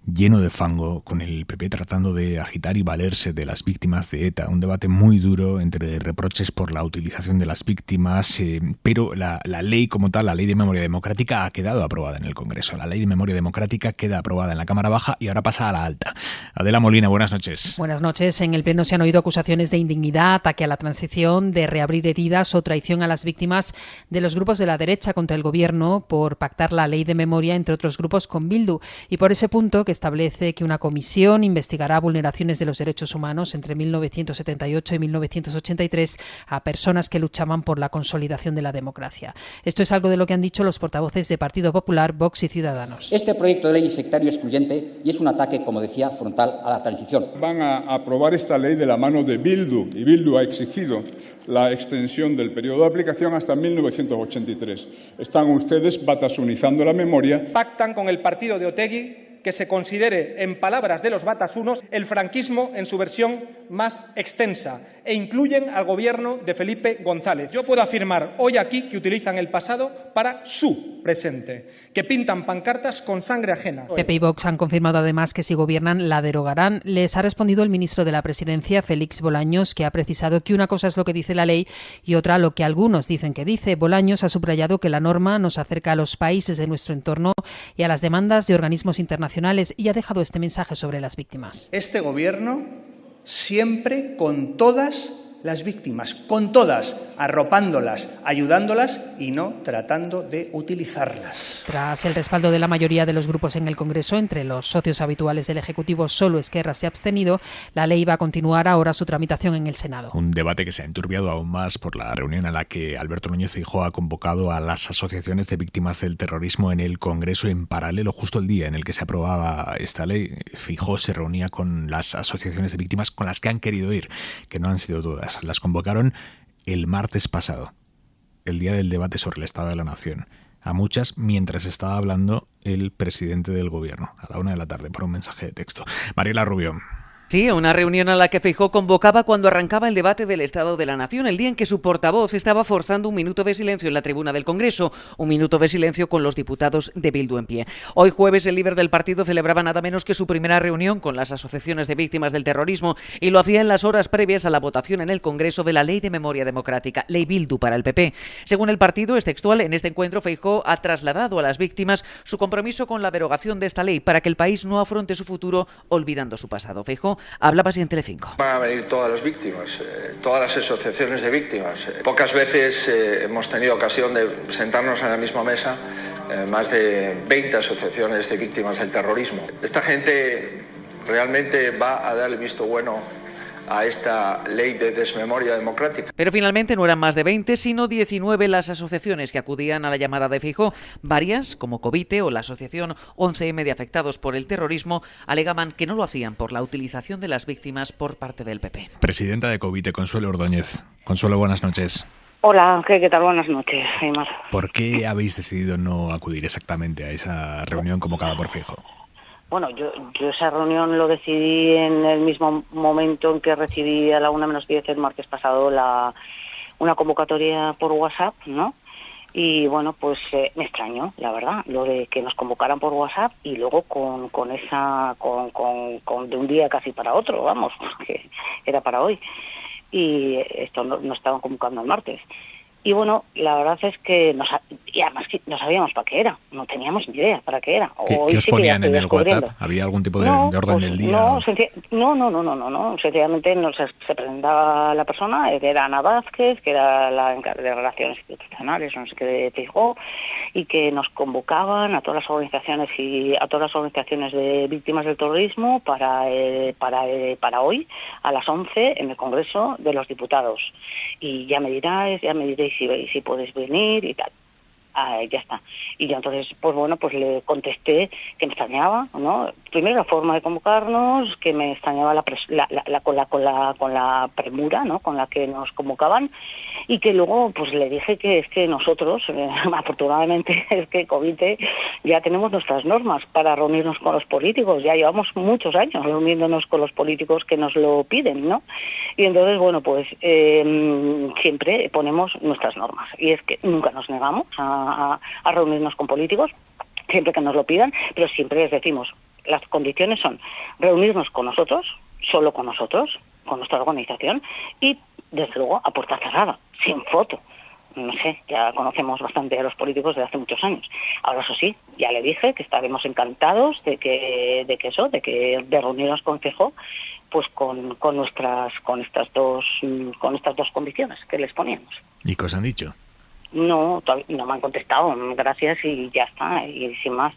lleno de fango, con el PP tratando de agitar y valerse de las víctimas de ETA. Un debate muy duro entre reproches por la utilización de las víctimas, pero la ley como tal, la Ley de Memoria Democrática, ha quedado aprobada en el Congreso. La Ley de Memoria Democrática queda aprobada en la Cámara Baja y ahora pasa a la alta. Adela Molina, buenas noches. Buenas noches. En el Pleno se han oído acusaciones de indignidad, ataque a la transición, de reabrir heridas o traición a las víctimas de los grupos de la derecha contra el Gobierno por pactar la Ley de Memoria, entre otros grupos, con Bildu. Y por ese punto que establece que una comisión investigará vulneraciones de los derechos humanos entre 1978 y 1983 a personas que luchaban por la consolidación de la democracia. Esto es algo de lo que han dicho los portavoces de Partido Popular, Vox y Ciudadanos. Este proyecto de ley es sectario excluyente y es un ataque, como decía, frontal a la transición. Van a aprobar esta ley de la mano de Bildu, y Bildu ha exigido la extensión del periodo de aplicación hasta 1983. Están ustedes batasunizando la memoria. Pactan con el partido de Otegi que se considere, en palabras de los batasunos, el franquismo en su versión más extensa, e incluyen al gobierno de Felipe González. Yo puedo afirmar hoy aquí que utilizan el pasado para su presente, que pintan pancartas con sangre ajena. PP y Vox han confirmado además que si gobiernan la derogarán. Les ha respondido el ministro de la Presidencia, Félix Bolaños, que ha precisado que una cosa es lo que dice la ley y otra lo que algunos dicen que dice. Bolaños ha subrayado que la norma nos acerca a los países de nuestro entorno y a las demandas de organismos internacionales, y ha dejado este mensaje sobre las víctimas. Este gobierno siempre con todas las víctimas, con todas, arropándolas, ayudándolas y no tratando de utilizarlas. Tras el respaldo de la mayoría de los grupos en el Congreso, entre los socios habituales del Ejecutivo solo Esquerra se ha abstenido, la ley va a continuar ahora su tramitación en el Senado. Un debate que se ha enturbiado aún más por la reunión a la que Alberto Núñez Feijóo ha convocado a las asociaciones de víctimas del terrorismo en el Congreso. En paralelo, justo el día en el que se aprobaba esta ley, Feijóo se reunía con las asociaciones de víctimas con las que han querido ir, que no han sido todas. Las convocaron el martes pasado, el día del debate sobre el Estado de la Nación. A muchas, mientras estaba hablando el presidente del Gobierno, a la 1 de la tarde, por un mensaje de texto. Mariela Rubio. Sí, una reunión a la que Feijóo convocaba cuando arrancaba el debate del Estado de la Nación, el día en que su portavoz estaba forzando un minuto de silencio en la tribuna del Congreso, un minuto de silencio con los diputados de Bildu en pie. Hoy jueves el líder del partido celebraba nada menos que su primera reunión con las asociaciones de víctimas del terrorismo y lo hacía en las horas previas a la votación en el Congreso de la Ley de Memoria Democrática, Ley Bildu para el PP. Según el partido, es textual, en este encuentro Feijóo ha trasladado a las víctimas su compromiso con la derogación de esta ley para que el país no afronte su futuro olvidando su pasado. Feijóo Hablaba así en Telecinco. Van a venir todas las víctimas, todas las asociaciones de víctimas. Pocas veces hemos tenido ocasión de sentarnos en la misma mesa más de 20 asociaciones de víctimas del terrorismo. Esta gente realmente va a dar el visto bueno a esta ley de desmemoria democrática. Pero finalmente no eran más de 20, sino 19 las asociaciones que acudían a la llamada de Feijóo. Varias, como Covite o la asociación 11M de afectados por el terrorismo, alegaban que no lo hacían por la utilización de las víctimas por parte del PP. Presidenta de Covite, Consuelo Ordóñez. Consuelo, buenas noches. Hola Ángel, ¿qué tal? Buenas noches, Aymar. ¿Por qué habéis decidido no acudir exactamente a esa reunión convocada por Feijóo? Bueno, yo esa reunión lo decidí en el mismo momento en que recibí a la 1:10 el martes pasado una convocatoria por WhatsApp, ¿no? Y bueno, pues me extrañó, la verdad, lo de que nos convocaran por WhatsApp y luego con de un día casi para otro, vamos, porque era para hoy. Y esto no estaban convocando el martes. Y bueno, la verdad es que y además que no sabíamos para qué era, no teníamos ni idea para qué era. ¿Qué os ponían en el WhatsApp? ¿Había algún tipo de orden del día? No, sencillamente se presentaba la persona, que era Ana Vázquez, que era la encargada de Relaciones Institucionales, no sé qué, de Feijóo, y que nos convocaban a todas las organizaciones de víctimas del terrorismo para hoy, a las 11, en el Congreso de los Diputados. Y ya me diréis si podéis venir y tal. Ya está. Y yo entonces, pues bueno, pues le contesté que me extrañaba, ¿no? Primero la forma de convocarnos, que me extrañaba con la premura, ¿no? Con la que nos convocaban, y que luego pues le dije que es que nosotros, afortunadamente, es que Covite ya tenemos nuestras normas para reunirnos con los políticos, ya llevamos muchos años reuniéndonos con los políticos que nos lo piden, ¿no? Y entonces, bueno, pues siempre ponemos nuestras normas, y es que nunca nos negamos a reunirnos con políticos, siempre que nos lo pidan, pero siempre les decimos, las condiciones son reunirnos con nosotros, solo con nosotros, con nuestra organización, y desde luego a puerta cerrada, sin foto. No sé, ya conocemos bastante a los políticos desde hace muchos años. Ahora, eso sí, ya le dije que estaremos encantados de reunirnos con Feijóo, pues con estas dos condiciones que les poníamos. ¿Y qué os han dicho? No, todavía no me han contestado, gracias y ya está, y sin más,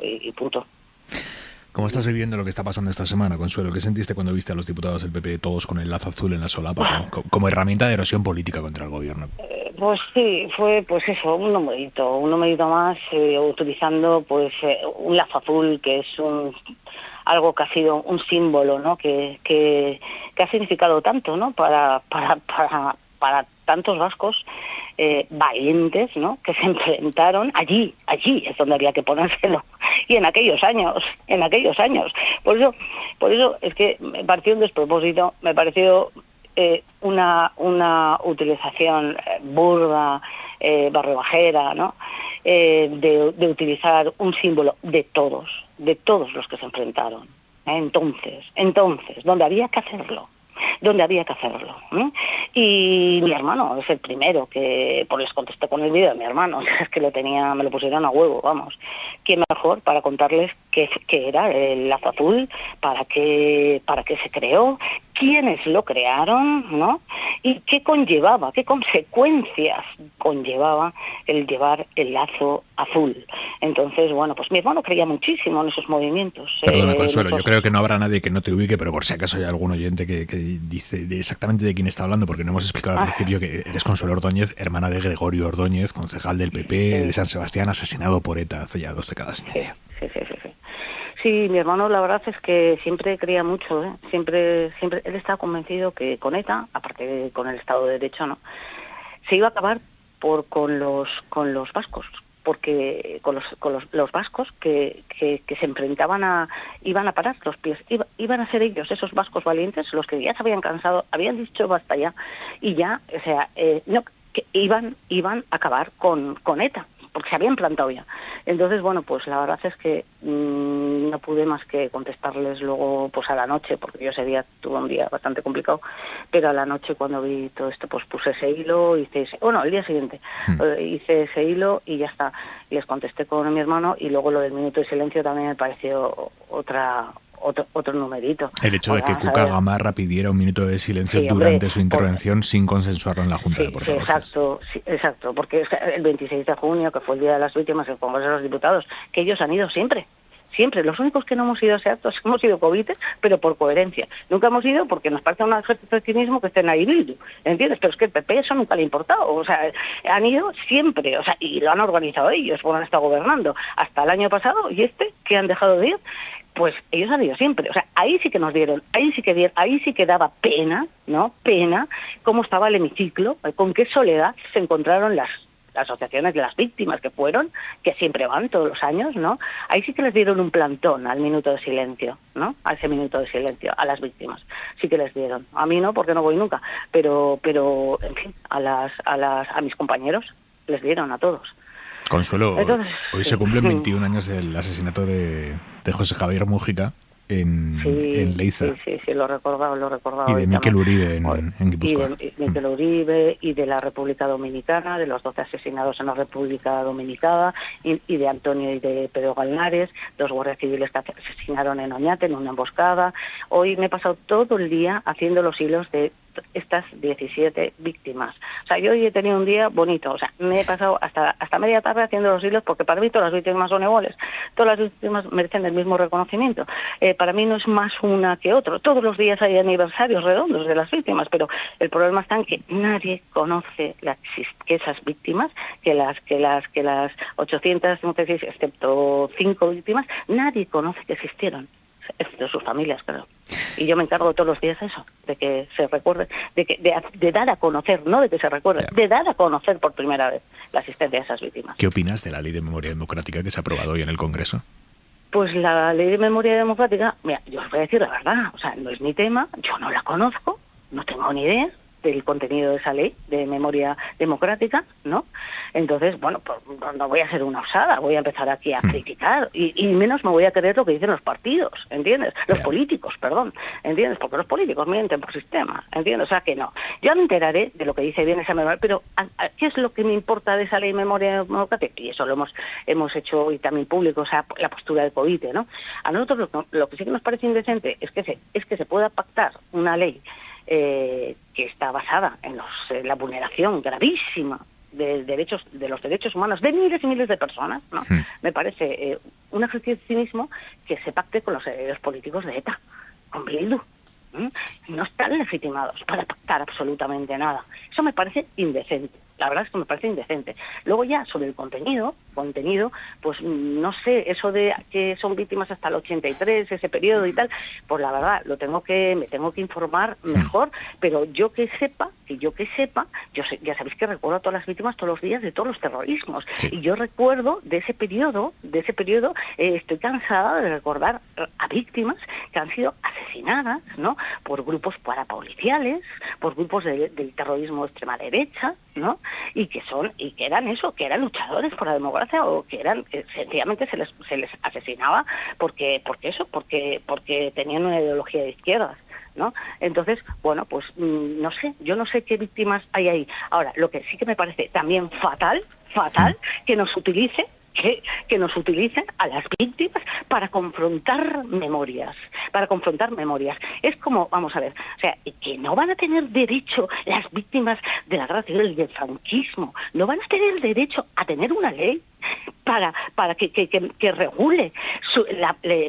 y punto. ¿Cómo estás viviendo lo que está pasando esta semana, Consuelo? ¿Qué sentiste cuando viste a los diputados del PP todos con el lazo azul en la solapa como herramienta de erosión política contra el gobierno? Pues sí, fue pues eso, un numerito más, utilizando pues un lazo azul, que es algo que ha sido un símbolo, ¿no? Que ha significado tanto, ¿no? Para tantos vascos valientes, ¿no? Que se enfrentaron allí es donde había que ponérselo, y en aquellos años. Por eso es que me pareció un despropósito, me pareció una utilización burda, barrebajera, ¿no? De utilizar un símbolo de todos los que se enfrentaron. Entonces, donde había que hacerlo. Y mi hermano es el primero que, pues les contesté con el vídeo de mi hermano, es que me lo pusieron a huevo, vamos. ¿Quién mejor para contarles qué era el lazo azul, para qué se creó, quiénes lo crearon, ¿no? Y qué consecuencias conllevaba el llevar el lazo azul. Entonces, bueno, pues mi hermano creía muchísimo en esos movimientos. Perdona, Consuelo, yo creo que no habrá nadie que no te ubique, pero por si acaso hay algún oyente que dice exactamente de quién está hablando, porque no hemos explicado al principio que eres Consuelo Ordóñez, hermana de Gregorio Ordóñez, concejal del PP de San Sebastián, asesinado por ETA hace ya 2 décadas y media. Sí, mi hermano la verdad es que siempre creía mucho, siempre él estaba convencido que con ETA, aparte de con el Estado de Derecho, ¿no? Se iba a acabar con los vascos, porque con los vascos que se enfrentaban iban a parar los pies, iban a ser ellos, esos vascos valientes, los que ya se habían cansado, habían dicho basta ya, y ya, o sea, no, que iban a acabar con ETA, porque se habían plantado ya. Entonces, bueno, pues la verdad es que no pude más que contestarles luego, pues a la noche, porque yo ese día tuve un día bastante complicado, pero a la noche cuando vi todo esto, pues puse ese hilo, el día siguiente, hice ese hilo y ya está. Les contesté con mi hermano, y luego lo del minuto de silencio también me pareció otra otro numerito. El hecho de que Cuca Gamarra pidiera un minuto de silencio durante su intervención sin consensuarlo en la Junta de Portavoces. Exacto, porque el 26 de junio, que fue el Día de las Víctimas del Congreso de los Diputados, que ellos han ido siempre. Los únicos que no hemos ido a ese acto hemos ido Covite, pero por coherencia. Nunca hemos ido porque nos parece un ejercicio de cinismo que estén ahí Bildu, ¿entiendes? Pero es que el PP eso nunca le ha importado, o sea, han ido siempre, o sea, y lo han organizado ellos, porque han estado gobernando hasta el año pasado, y que han dejado de ir, pues ellos han ido siempre, o sea, ahí sí que nos dieron, ahí sí que daba pena, ¿no? Pena cómo estaba el hemiciclo, con qué soledad se encontraron las asociaciones de las víctimas que siempre van todos los años, ¿no? Ahí sí que les dieron un plantón al minuto de silencio, ¿no? A ese minuto de silencio, a las víctimas. Sí que les dieron. A mí no, porque no voy nunca. Pero en fin, a mis compañeros les dieron a todos. Consuelo, hoy se cumplen 21 años del asesinato de José Javier Mújica en Leiza. Sí, lo recordaba. Y de Miquel Uribe en Guipúzcoa. Y de Miquel Uribe y de la República Dominicana, de los 12 asesinados en la República Dominicana, y de Antonio y de Pedro Galnares, 2 guardias civiles que asesinaron en Oñate en una emboscada. Hoy me he pasado todo el día haciendo los hilos de estas 17 víctimas. O sea, yo hoy he tenido un día bonito, o sea, me he pasado hasta media tarde haciendo los hilos, porque para mí todas las víctimas son iguales, todas las víctimas merecen el mismo reconocimiento. Para mí no es más una que otro. Todos los días hay aniversarios redondos de las víctimas, pero el problema está en que nadie conoce que esas víctimas, que las 856, excepto 5 víctimas, nadie conoce que existieron. De sus familias, claro. Y yo me encargo todos los días eso, de que se recuerde, de dar a conocer, no de que se recuerde, de dar a conocer por primera vez la existencia de esas víctimas. ¿Qué opinas de la Ley de Memoria Democrática que se ha aprobado hoy en el Congreso? Pues la Ley de Memoria Democrática, mira, yo os voy a decir la verdad, o sea, no es mi tema, yo no la conozco, no tengo ni idea del contenido de esa ley de memoria democrática, ¿no? Entonces, bueno, pues no voy a ser una osada, voy a empezar aquí a criticar, y menos me voy a creer lo que dicen los partidos, ¿entiendes? Los políticos, perdón, ¿entiendes? Porque los políticos mienten por sistema, ¿entiendes? O sea que no. Yo me enteraré de lo que dice bien esa memoria, pero ¿qué es lo que me importa de esa ley de memoria democrática? Y eso lo hemos hecho hoy también público, o sea, la postura de Covite, ¿no? A nosotros lo que sí que nos parece indecente es que se pueda pactar una ley que está basada en la vulneración gravísima de los derechos humanos de miles y miles de personas, ¿no? Me parece un ejercicio de cinismo que se pacte con los herederos políticos de ETA, con Bildu. No están legitimados para pactar absolutamente nada. Eso me parece indecente. La verdad es que me parece indecente. Luego ya sobre el contenido, pues no sé, eso de que son víctimas hasta el 83, ese periodo y tal, pues la verdad me tengo que informar mejor, pero yo que sepa, ya sabéis que recuerdo a todas las víctimas todos los días de todos los terrorismos, y yo recuerdo de ese periodo, estoy cansada de recordar a víctimas que han sido asesinadas, ¿no? Por grupos parapoliciales, por grupos del terrorismo de extrema derecha, ¿no? Y que eran luchadores por la democracia, o que eran sencillamente se les asesinaba porque tenían una ideología de izquierdas, ¿no? Entonces, bueno, pues no sé, yo no sé qué víctimas hay ahí. Ahora, lo que sí que me parece también fatal que nos utilicen a las víctimas para confrontar memorias. Es como, vamos a ver, o sea, que no van a tener derecho las víctimas de la guerra civil y del franquismo, no van a tener derecho a tener una ley para que regule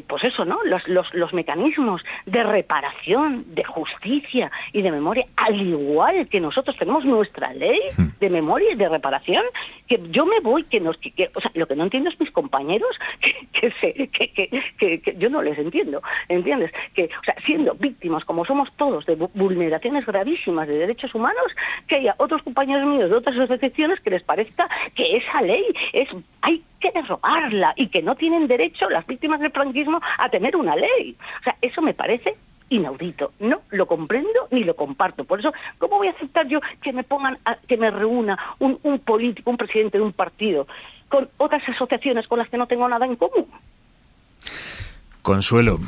pues eso, ¿no? Los mecanismos de reparación, de justicia y de memoria, al igual que nosotros tenemos nuestra ley de memoria y de reparación, que yo me voy, o sea, lo que no entiendo es mis compañeros que yo no les entiendo, ¿entiendes? Que, o sea, siendo víctimas como somos todos de vulneraciones gravísimas de derechos humanos, que haya otros compañeros míos de otras asociaciones que les parezca que esa ley hay que derogarla y que no tienen derecho las víctimas del franquismo a tener una ley. O sea, eso me parece inaudito. No lo comprendo ni lo comparto. Por eso, ¿cómo voy a aceptar yo que me reúna un político, un presidente de un partido, con otras asociaciones con las que no tengo nada en común? Consuelo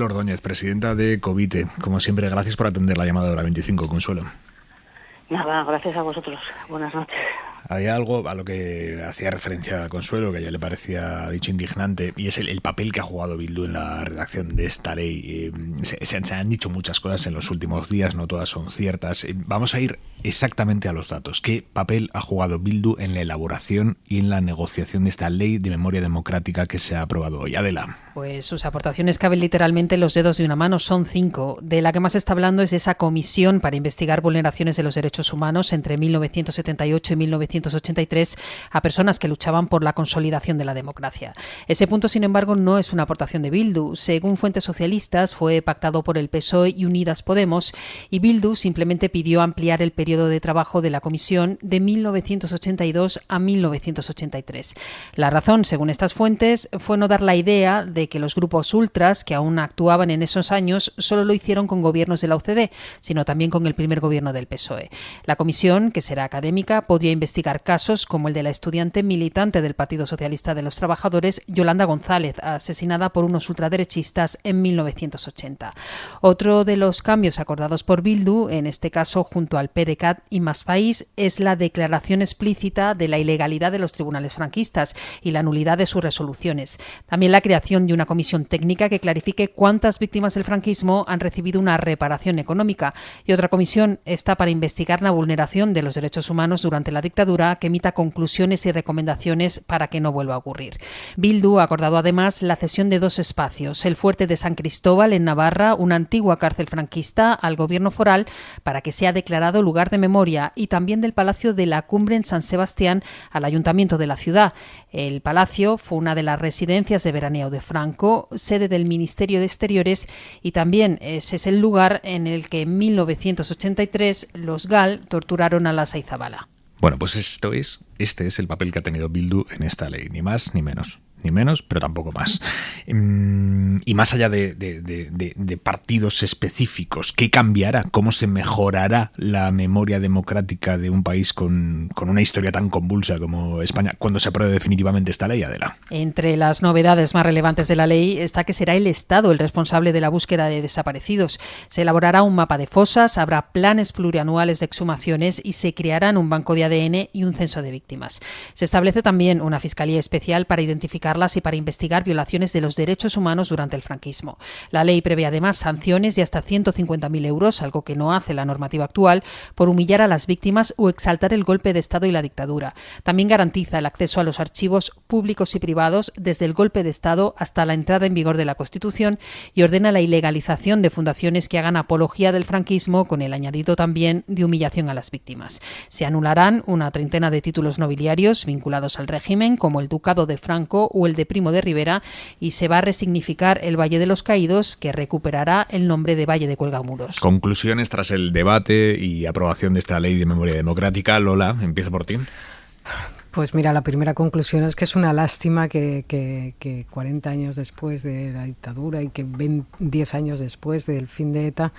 Ordóñez, presidenta de Covite. Como siempre, gracias por atender la llamada de Hora 25, Consuelo. Nada, gracias a vosotros. Buenas noches. Había algo a lo que hacía referencia Consuelo, que ya le parecía dicho indignante, y es el papel que ha jugado Bildu en la redacción de esta ley. Se han dicho muchas cosas en los últimos días, no todas son ciertas. Vamos a ir exactamente a los datos. ¿Qué papel ha jugado Bildu en la elaboración y en la negociación de esta ley de memoria democrática que se ha aprobado hoy? Adela. Pues sus aportaciones caben literalmente en los dedos de una mano, son 5. De la que más se está hablando es de esa comisión para investigar vulneraciones de los derechos humanos entre 1978 y 1983 a personas que luchaban por la consolidación de la democracia. Ese punto, sin embargo, no es una aportación de Bildu. Según fuentes socialistas, fue pactado por el PSOE y Unidas Podemos, y Bildu simplemente pidió ampliar el periodo de trabajo de la comisión de 1982 a 1983. La razón, según estas fuentes, fue no dar la idea de que los grupos ultras que aún actuaban en esos años solo lo hicieron con gobiernos de la UCD, sino también con el primer gobierno del PSOE. La comisión, que será académica, podría investigar casos como el de la estudiante militante del Partido Socialista de los Trabajadores, Yolanda González, asesinada por unos ultraderechistas en 1980. Otro de los cambios acordados por Bildu, en este caso junto al PDeCAT y Más País, es la declaración explícita de la ilegalidad de los tribunales franquistas y la nulidad de sus resoluciones. También la creación de una comisión técnica que clarifique cuántas víctimas del franquismo han recibido una reparación económica, y otra comisión está para investigar la vulneración de los derechos humanos durante la dictadura, que emita conclusiones y recomendaciones para que no vuelva a ocurrir. Bildu ha acordado además la cesión de 2 espacios, el fuerte de San Cristóbal en Navarra, una antigua cárcel franquista, al gobierno foral para que sea declarado lugar de memoria, y también del Palacio de la Cumbre en San Sebastián al ayuntamiento de la ciudad. El palacio fue una de las residencias de veraneo de Franco, sede del Ministerio de Exteriores, y también ese es el lugar en el que en 1983 los GAL torturaron a Lasa y Zabala. Bueno, pues este es el papel que ha tenido Bildu en esta ley, ni más ni menos. Ni menos, pero tampoco más. Y más allá de partidos específicos, ¿qué cambiará? ¿Cómo se mejorará la memoria democrática de un país con una historia tan convulsa como España cuando se apruebe definitivamente esta ley, Adela? Entre las novedades más relevantes de la ley está que será el Estado el responsable de la búsqueda de desaparecidos. Se elaborará un mapa de fosas, habrá planes plurianuales de exhumaciones y se crearán un banco de ADN y un censo de víctimas. Se establece también una fiscalía especial para identificar y para investigar violaciones de los derechos humanos durante el franquismo. La ley prevé además sanciones de hasta 150.000 euros, algo que no hace la normativa actual, por humillar a las víctimas o exaltar el golpe de Estado y la dictadura. También garantiza el acceso a los archivos públicos y privados desde el golpe de Estado hasta la entrada en vigor de la Constitución, y ordena la ilegalización de fundaciones que hagan apología del franquismo, con el añadido también de humillación a las víctimas. Se anularán una treintena de títulos nobiliarios vinculados al régimen, como el Ducado de Franco o el de Primo de Rivera, y se va a resignificar el Valle de los Caídos, que recuperará el nombre de Valle de Cuelgamuros. Conclusiones tras el debate y aprobación de esta ley de memoria democrática. Lola, empiezo por ti. Pues mira, la primera conclusión es que es una lástima que 40 años después de la dictadura y que 10 años después del fin de ETA,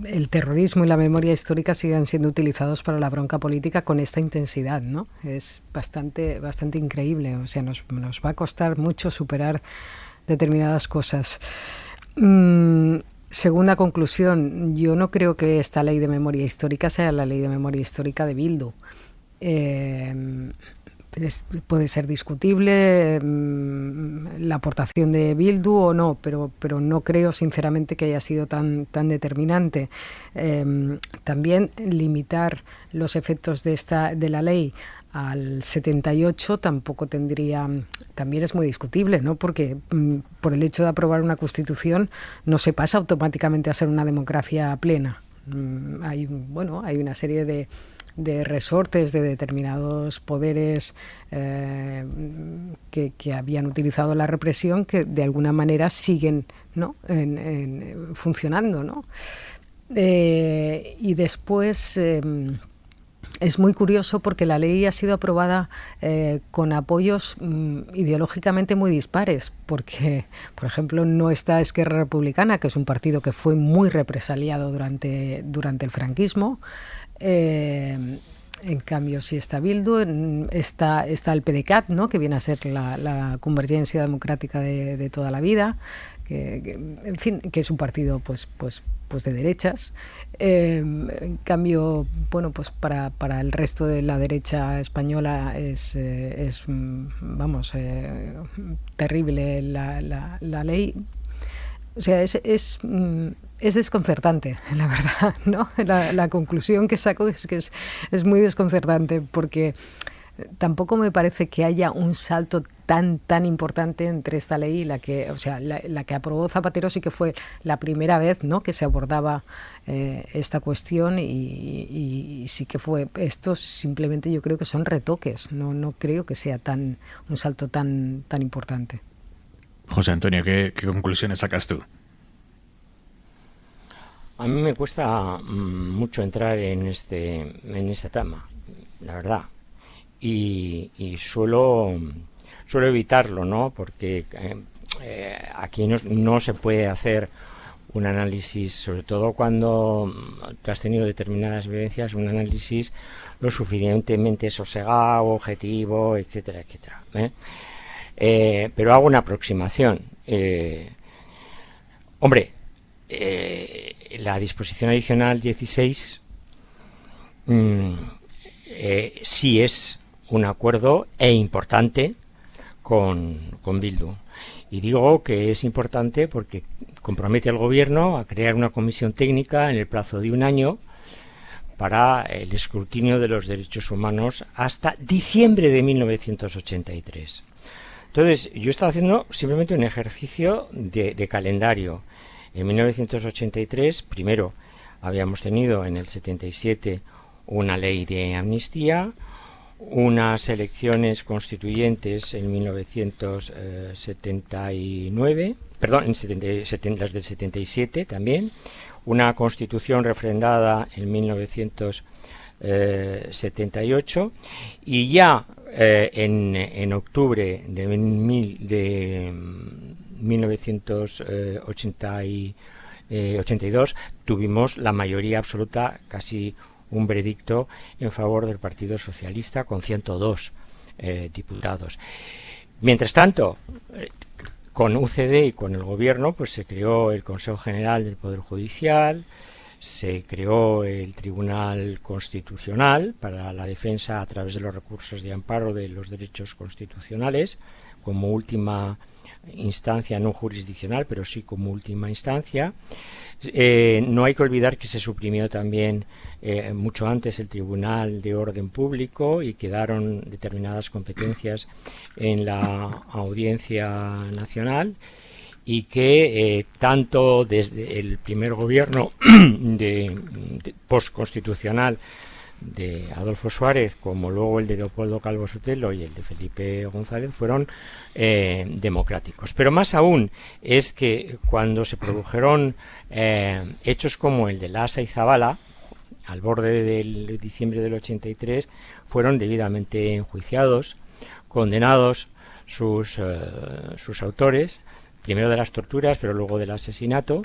el terrorismo y la memoria histórica sigan siendo utilizados para la bronca política con esta intensidad, ¿no? Es bastante increíble. O sea, nos va a costar mucho superar determinadas cosas. Segunda conclusión, yo no creo que esta ley de memoria histórica sea la ley de memoria histórica de Bildu. Puede ser discutible la aportación de Bildu o no, pero no creo sinceramente que haya sido tan determinante. También limitar los efectos de la ley al 78 también es muy discutible, ¿no? Porque por el hecho de aprobar una constitución no se pasa automáticamente a ser una democracia plena. Hay una serie de resortes de determinados poderes que habían utilizado la represión, que de alguna manera siguen, ¿no? funcionando, ¿no? Y después es muy curioso porque la ley ha sido aprobada con apoyos ideológicamente muy dispares, porque, por ejemplo, no está Esquerra Republicana, que es un partido que fue muy represaliado durante el franquismo. En cambio, sí está Bildu, está el PDeCAT, ¿no? Que viene a ser la convergencia democrática de toda la vida. en fin, que es un partido pues de derechas. En cambio, bueno, pues para el resto de la derecha española es terrible la ley. O sea, es desconcertante, la verdad, ¿no? La conclusión que saco es que es muy desconcertante, porque tampoco me parece que haya un salto tan importante entre esta ley y la que aprobó Zapatero. Sí que fue la primera vez, ¿no?, que se abordaba esta cuestión, y sí que fue. Esto simplemente yo creo que son retoques, no creo que sea un salto tan importante. José Antonio, ¿qué conclusiones sacas tú? A mí me cuesta mucho entrar en este tema, la verdad, y suelo evitarlo, ¿no? Porque aquí no se puede hacer un análisis, sobre todo cuando tú has tenido determinadas vivencias, un análisis lo suficientemente sosegado, objetivo, etcétera, etcétera, pero hago una aproximación. La disposición adicional 16 sí es un acuerdo importante con Bildu. Y digo que es importante porque compromete al Gobierno a crear una comisión técnica en el plazo de un año para el escrutinio de los derechos humanos hasta diciembre de 1983. Entonces, yo estaba haciendo simplemente un ejercicio de calendario. En 1983, primero, habíamos tenido en el 77 una ley de amnistía, unas elecciones constituyentes en 1979, las del 77 también, una constitución refrendada en 1978, y ya en octubre de 1982 tuvimos la mayoría absoluta, casi un veredicto en favor del Partido Socialista, con 102 diputados. Mientras tanto, con UCD y con el Gobierno, pues se creó el Consejo General del Poder Judicial, se creó el Tribunal Constitucional para la defensa a través de los recursos de amparo de los derechos constitucionales, como última instancia, no jurisdiccional, pero sí como última instancia. No hay que olvidar que se suprimió también mucho antes el Tribunal de Orden Público y quedaron determinadas competencias en la Audiencia Nacional, y que tanto desde el primer gobierno de postconstitucional de Adolfo Suárez como luego el de Leopoldo Calvo Sotelo y el de Felipe González fueron democráticos. Pero más aún es que cuando se produjeron hechos como el de Lasa y Zabala, al borde del diciembre del 83, fueron debidamente enjuiciados, condenados sus autores, primero de las torturas, pero luego del asesinato,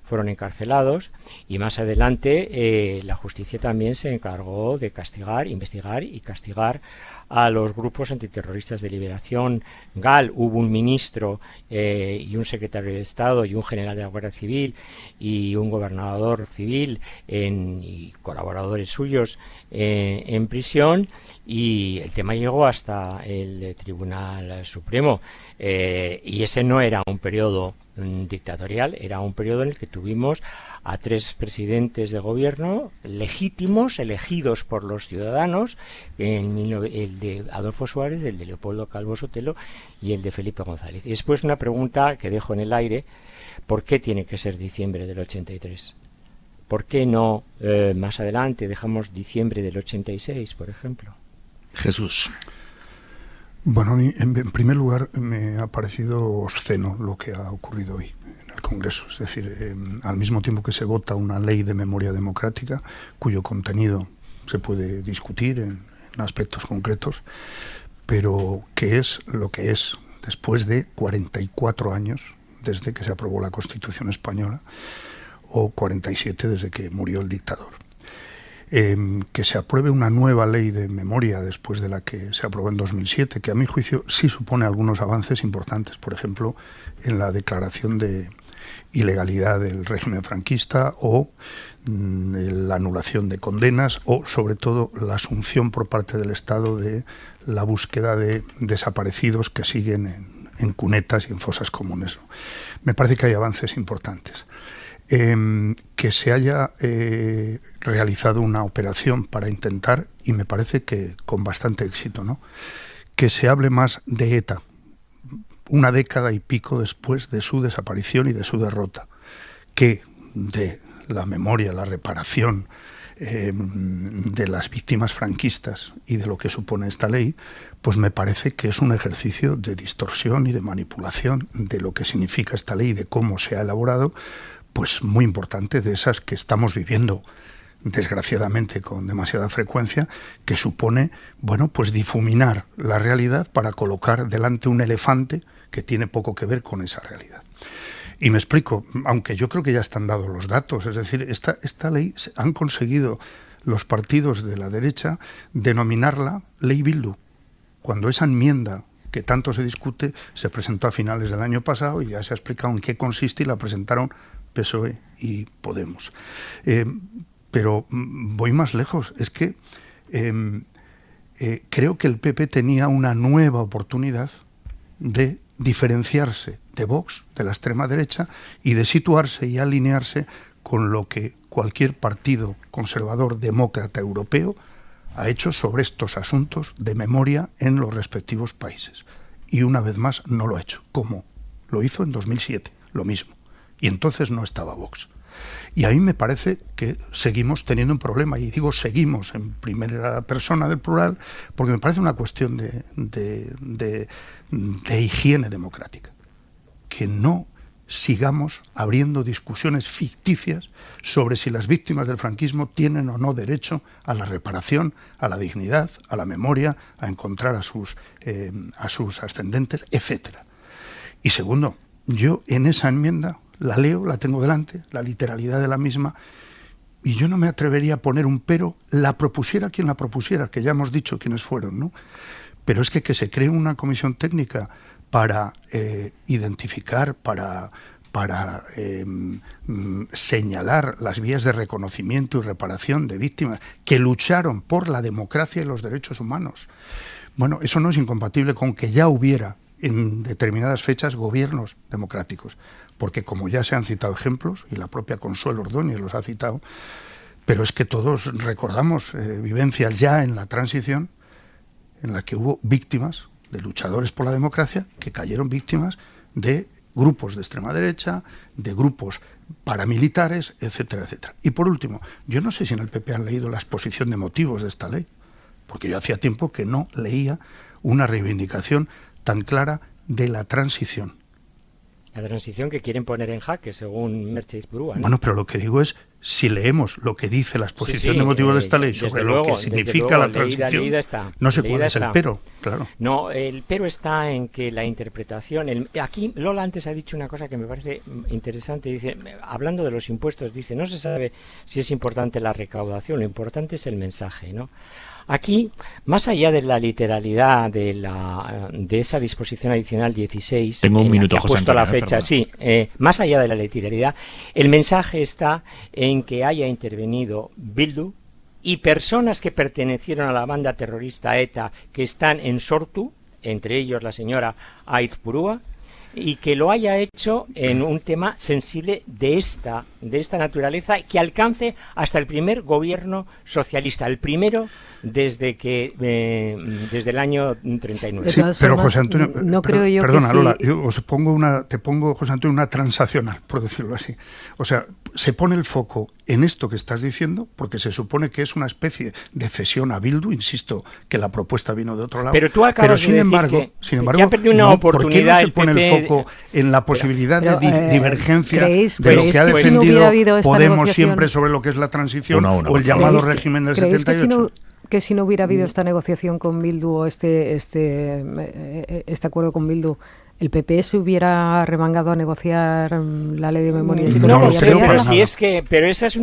fueron encarcelados, y más adelante la justicia también se encargó de investigar y castigar a los grupos antiterroristas de Liberación GAL. Hubo un ministro y un secretario de Estado y un general de la Guardia Civil y un gobernador civil y colaboradores suyos en prisión, y el tema llegó hasta el Tribunal Supremo, y ese no era un periodo dictatorial, era un periodo en el que tuvimos a 3 presidentes de gobierno legítimos, elegidos por los ciudadanos, el de Adolfo Suárez, el de Leopoldo Calvo Sotelo y el de Felipe González. Y después una pregunta que dejo en el aire: ¿por qué tiene que ser diciembre del 83? ¿Por qué no más adelante dejamos diciembre del 86, por ejemplo? Jesús. Bueno, a mí, en primer lugar, me ha parecido obsceno lo que ha ocurrido hoy en el Congreso. Es decir, al mismo tiempo que se vota una ley de memoria democrática, cuyo contenido se puede discutir en aspectos concretos, pero que es lo que es después de 44 años desde que se aprobó la Constitución española, o 47 desde que murió el dictador. que se apruebe una nueva ley de memoria después de la que se aprobó en 2007, que a mi juicio sí supone algunos avances importantes, por ejemplo, en la declaración de ilegalidad del régimen franquista o la anulación de condenas o, sobre todo, la asunción por parte del Estado de la búsqueda de desaparecidos que siguen en cunetas y en fosas comunes. Me parece que hay avances importantes. Que se haya realizado una operación para intentar, y me parece que con bastante éxito, ¿no?, que se hable más de ETA, una década y pico después de su desaparición y de su derrota, que de la memoria, la reparación de las víctimas franquistas y de lo que supone esta ley, pues me parece que es un ejercicio de distorsión y de manipulación de lo que significa esta ley y de cómo se ha elaborado, pues muy importante, de esas que estamos viviendo desgraciadamente con demasiada frecuencia, que supone, bueno, pues difuminar la realidad para colocar delante un elefante que tiene poco que ver con esa realidad. Y me explico, aunque yo creo que ya están dados los datos, es decir, esta ley han conseguido los partidos de la derecha denominarla Ley Bildu, cuando esa enmienda que tanto se discute se presentó a finales del año pasado y ya se ha explicado en qué consiste y la presentaron PSOE y Podemos. Pero voy más lejos, es que creo que el PP tenía una nueva oportunidad de diferenciarse de Vox, de la extrema derecha, y de situarse y alinearse con lo que cualquier partido conservador demócrata europeo ha hecho sobre estos asuntos de memoria en los respectivos países. Y una vez más no lo ha hecho, como lo hizo en 2007, lo mismo. Y entonces no estaba Vox. Y a mí me parece que seguimos teniendo un problema, y digo seguimos en primera persona del plural, porque me parece una cuestión de higiene democrática. Que no sigamos abriendo discusiones ficticias sobre si las víctimas del franquismo tienen o no derecho a la reparación, a la dignidad, a la memoria, a encontrar a sus ascendentes, etcétera. Y segundo, yo en esa enmienda la leo, la tengo delante, la literalidad de la misma, y yo no me atrevería a poner un pero, la propusiera quien la propusiera, que ya hemos dicho quiénes fueron, ¿no? Pero es que se cree una comisión técnica para identificar, para señalar las vías de reconocimiento y reparación de víctimas que lucharon por la democracia y los derechos humanos. Bueno, eso no es incompatible con que ya hubiera en determinadas fechas gobiernos democráticos, porque como ya se han citado ejemplos, y la propia Consuelo Ordóñez los ha citado, pero es que todos recordamos vivencias ya en la transición en la que hubo víctimas de luchadores por la democracia que cayeron víctimas de grupos de extrema derecha, de grupos paramilitares, etcétera, etcétera. Y por último, yo no sé si en el PP han leído la exposición de motivos de esta ley, porque yo hacía tiempo que no leía una reivindicación tan clara de la transición. La transición que quieren poner en jaque, según Mercedes Burúa, ¿no? Bueno, pero lo que digo es, si leemos lo que dice la exposición de motivos de esta ley sobre lo que significa la transición, no sé cuál es el pero, claro. No, el pero está en que la interpretación... aquí Lola antes ha dicho una cosa que me parece interesante, dice, hablando de los impuestos, dice, no se sabe si es importante la recaudación, lo importante es el mensaje, ¿no? Aquí, más allá de la literalidad de esa disposición adicional 16, tengo un minuto, que ha puesto la fecha, más allá de la literalidad, el mensaje está en que haya intervenido Bildu y personas que pertenecieron a la banda terrorista ETA que están en Sortu, entre ellos la señora Aizpurúa, y que lo haya hecho en un tema sensible de esta naturaleza que alcance hasta el primer gobierno socialista, el primero desde el año 39. Sí, pero José Antonio, no creo yo perdona, que Lola, sí. yo te pongo, José Antonio, una transaccional, por decirlo así. O sea, se pone el foco en esto que estás diciendo, porque se supone que es una especie de cesión a Bildu, insisto, que la propuesta vino de otro lado. Pero tú acabas sin de embargo, decir que ha perdido una oportunidad. ¿por qué no se pone el foco en la posibilidad de divergencia de lo que ha defendido Podemos siempre sobre lo que es la transición o el llamado régimen del 78? Que si no hubiera habido esta negociación con Bildu o este acuerdo con Bildu, ¿El PP se hubiera remangado a negociar la ley de memoria histórica? No, pero eso es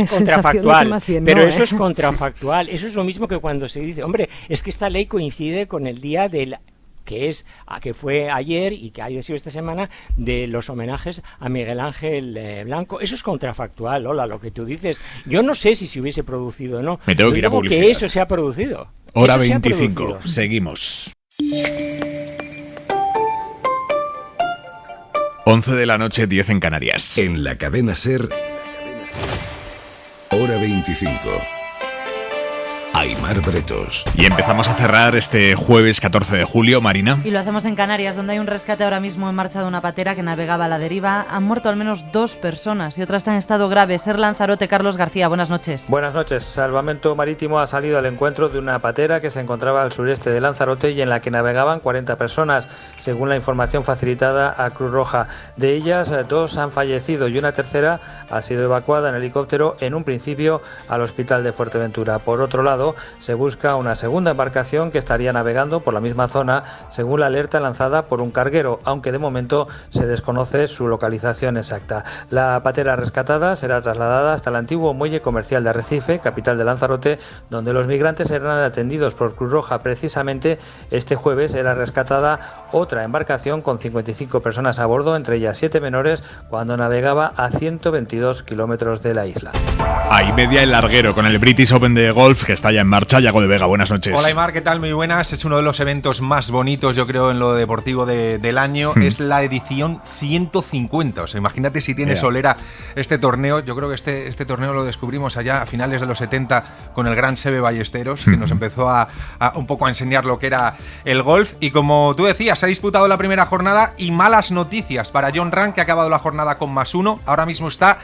contrafactual. Pero eso es contrafactual. Eso es lo mismo que cuando se dice, hombre, es que esta ley coincide con el día del que fue ayer y que ha sido esta semana, de los homenajes a Miguel Ángel Blanco. Eso es contrafactual, Lola, lo que tú dices. Yo no sé si se hubiese producido o no. Me tengo que ir a publicidad. Que eso se ha producido. Hora 25. Seguimos. 11 de la noche, 10 en Canarias. En la cadena SER, Hora 25. Aimar Bretos. Y empezamos a cerrar este jueves 14 de julio, Marina. Y lo hacemos en Canarias, donde hay un rescate ahora mismo en marcha de una patera que navegaba a la deriva. Han muerto al menos 2 personas y otras están en estado grave. Ser Lanzarote, Carlos García, buenas noches. Buenas noches. Salvamento Marítimo ha salido al encuentro de una patera que se encontraba al sureste de Lanzarote y en la que navegaban 40 personas, según la información facilitada a Cruz Roja. De ellas, 2 han fallecido y una tercera ha sido evacuada en helicóptero, en un principio al hospital de Fuerteventura. Por otro lado, se busca una segunda embarcación que estaría navegando por la misma zona, según la alerta lanzada por un carguero, aunque de momento se desconoce su localización exacta. La patera rescatada será trasladada hasta el antiguo muelle comercial de Arrecife, capital de Lanzarote, donde los migrantes serán atendidos por Cruz Roja. Precisamente este jueves era rescatada otra embarcación con 55 personas a bordo, entre ellas 7 menores, cuando navegaba a 122 kilómetros de la isla. Ahí media el larguero con el British Open de golf que está ya en marcha. Yago de Vega, buenas noches. Hola Aimar, ¿qué tal? Muy buenas. Es uno de los eventos más bonitos, yo creo, en lo deportivo del año. Es la edición 150. O sea, imagínate si tiene solera este torneo. Yo creo que este torneo lo descubrimos allá a finales de los 70 con el gran Seve Ballesteros, que nos empezó a un poco a enseñar lo que era el golf. Y como tú decías, se ha disputado la primera jornada y malas noticias para Jon Rahm, que ha acabado la jornada con +1. Ahora mismo está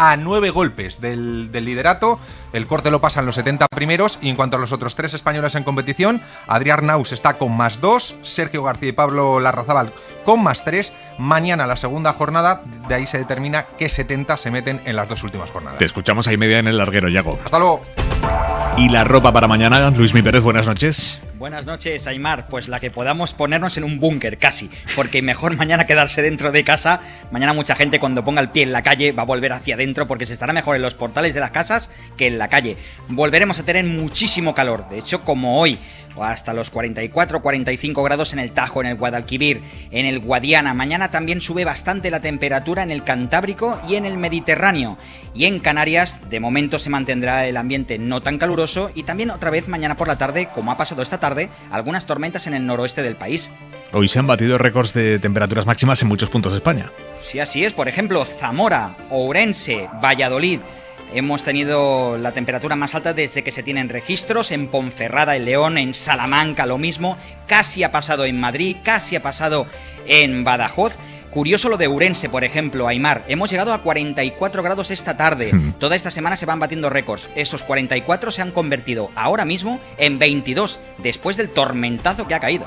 a 9 golpes del liderato. El corte lo pasan los 70 primeros. Y en cuanto a los otros 3 españoles en competición, Adrián Naus está con +2, Sergio García y Pablo Larrazábal con +3. Mañana la segunda jornada, de ahí se determina qué 70 se meten en las 2 últimas jornadas. Te escuchamos ahí media en el larguero, Yago. Hasta luego. Y la ropa para mañana, Luismi Pérez, buenas noches. Buenas noches, Aimar. Pues la que podamos ponernos en un búnker, casi. Porque mejor mañana quedarse dentro de casa. Mañana mucha gente, cuando ponga el pie en la calle, va a volver hacia adentro, porque se estará mejor en los portales de las casas que en la calle. Volveremos a tener muchísimo calor. De hecho, como hoy, hasta los 44-45 grados en el Tajo, en el Guadalquivir, en el Guadiana. Mañana también sube bastante la temperatura en el Cantábrico y en el Mediterráneo. Y en Canarias, de momento se mantendrá el ambiente no tan caluroso. Y también otra vez mañana por la tarde, como ha pasado esta tarde, algunas tormentas en el noroeste del país. Hoy se han batido récords de temperaturas máximas en muchos puntos de España. Sí, así es. Por ejemplo, Zamora, Ourense, Valladolid. Hemos tenido la temperatura más alta desde que se tienen registros. En Ponferrada, en León, en Salamanca lo mismo. Casi ha pasado en Madrid, casi ha pasado en Badajoz. Curioso lo de Ourense, por ejemplo, Aimar. Hemos llegado a 44 grados esta tarde. Toda esta semana se van batiendo récords. Esos 44 se han convertido ahora mismo en 22, después del tormentazo que ha caído.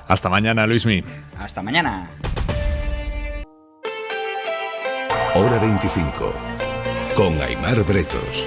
Hasta mañana, Luismi. Hasta mañana. Hora 25. Con Aimar Bretos.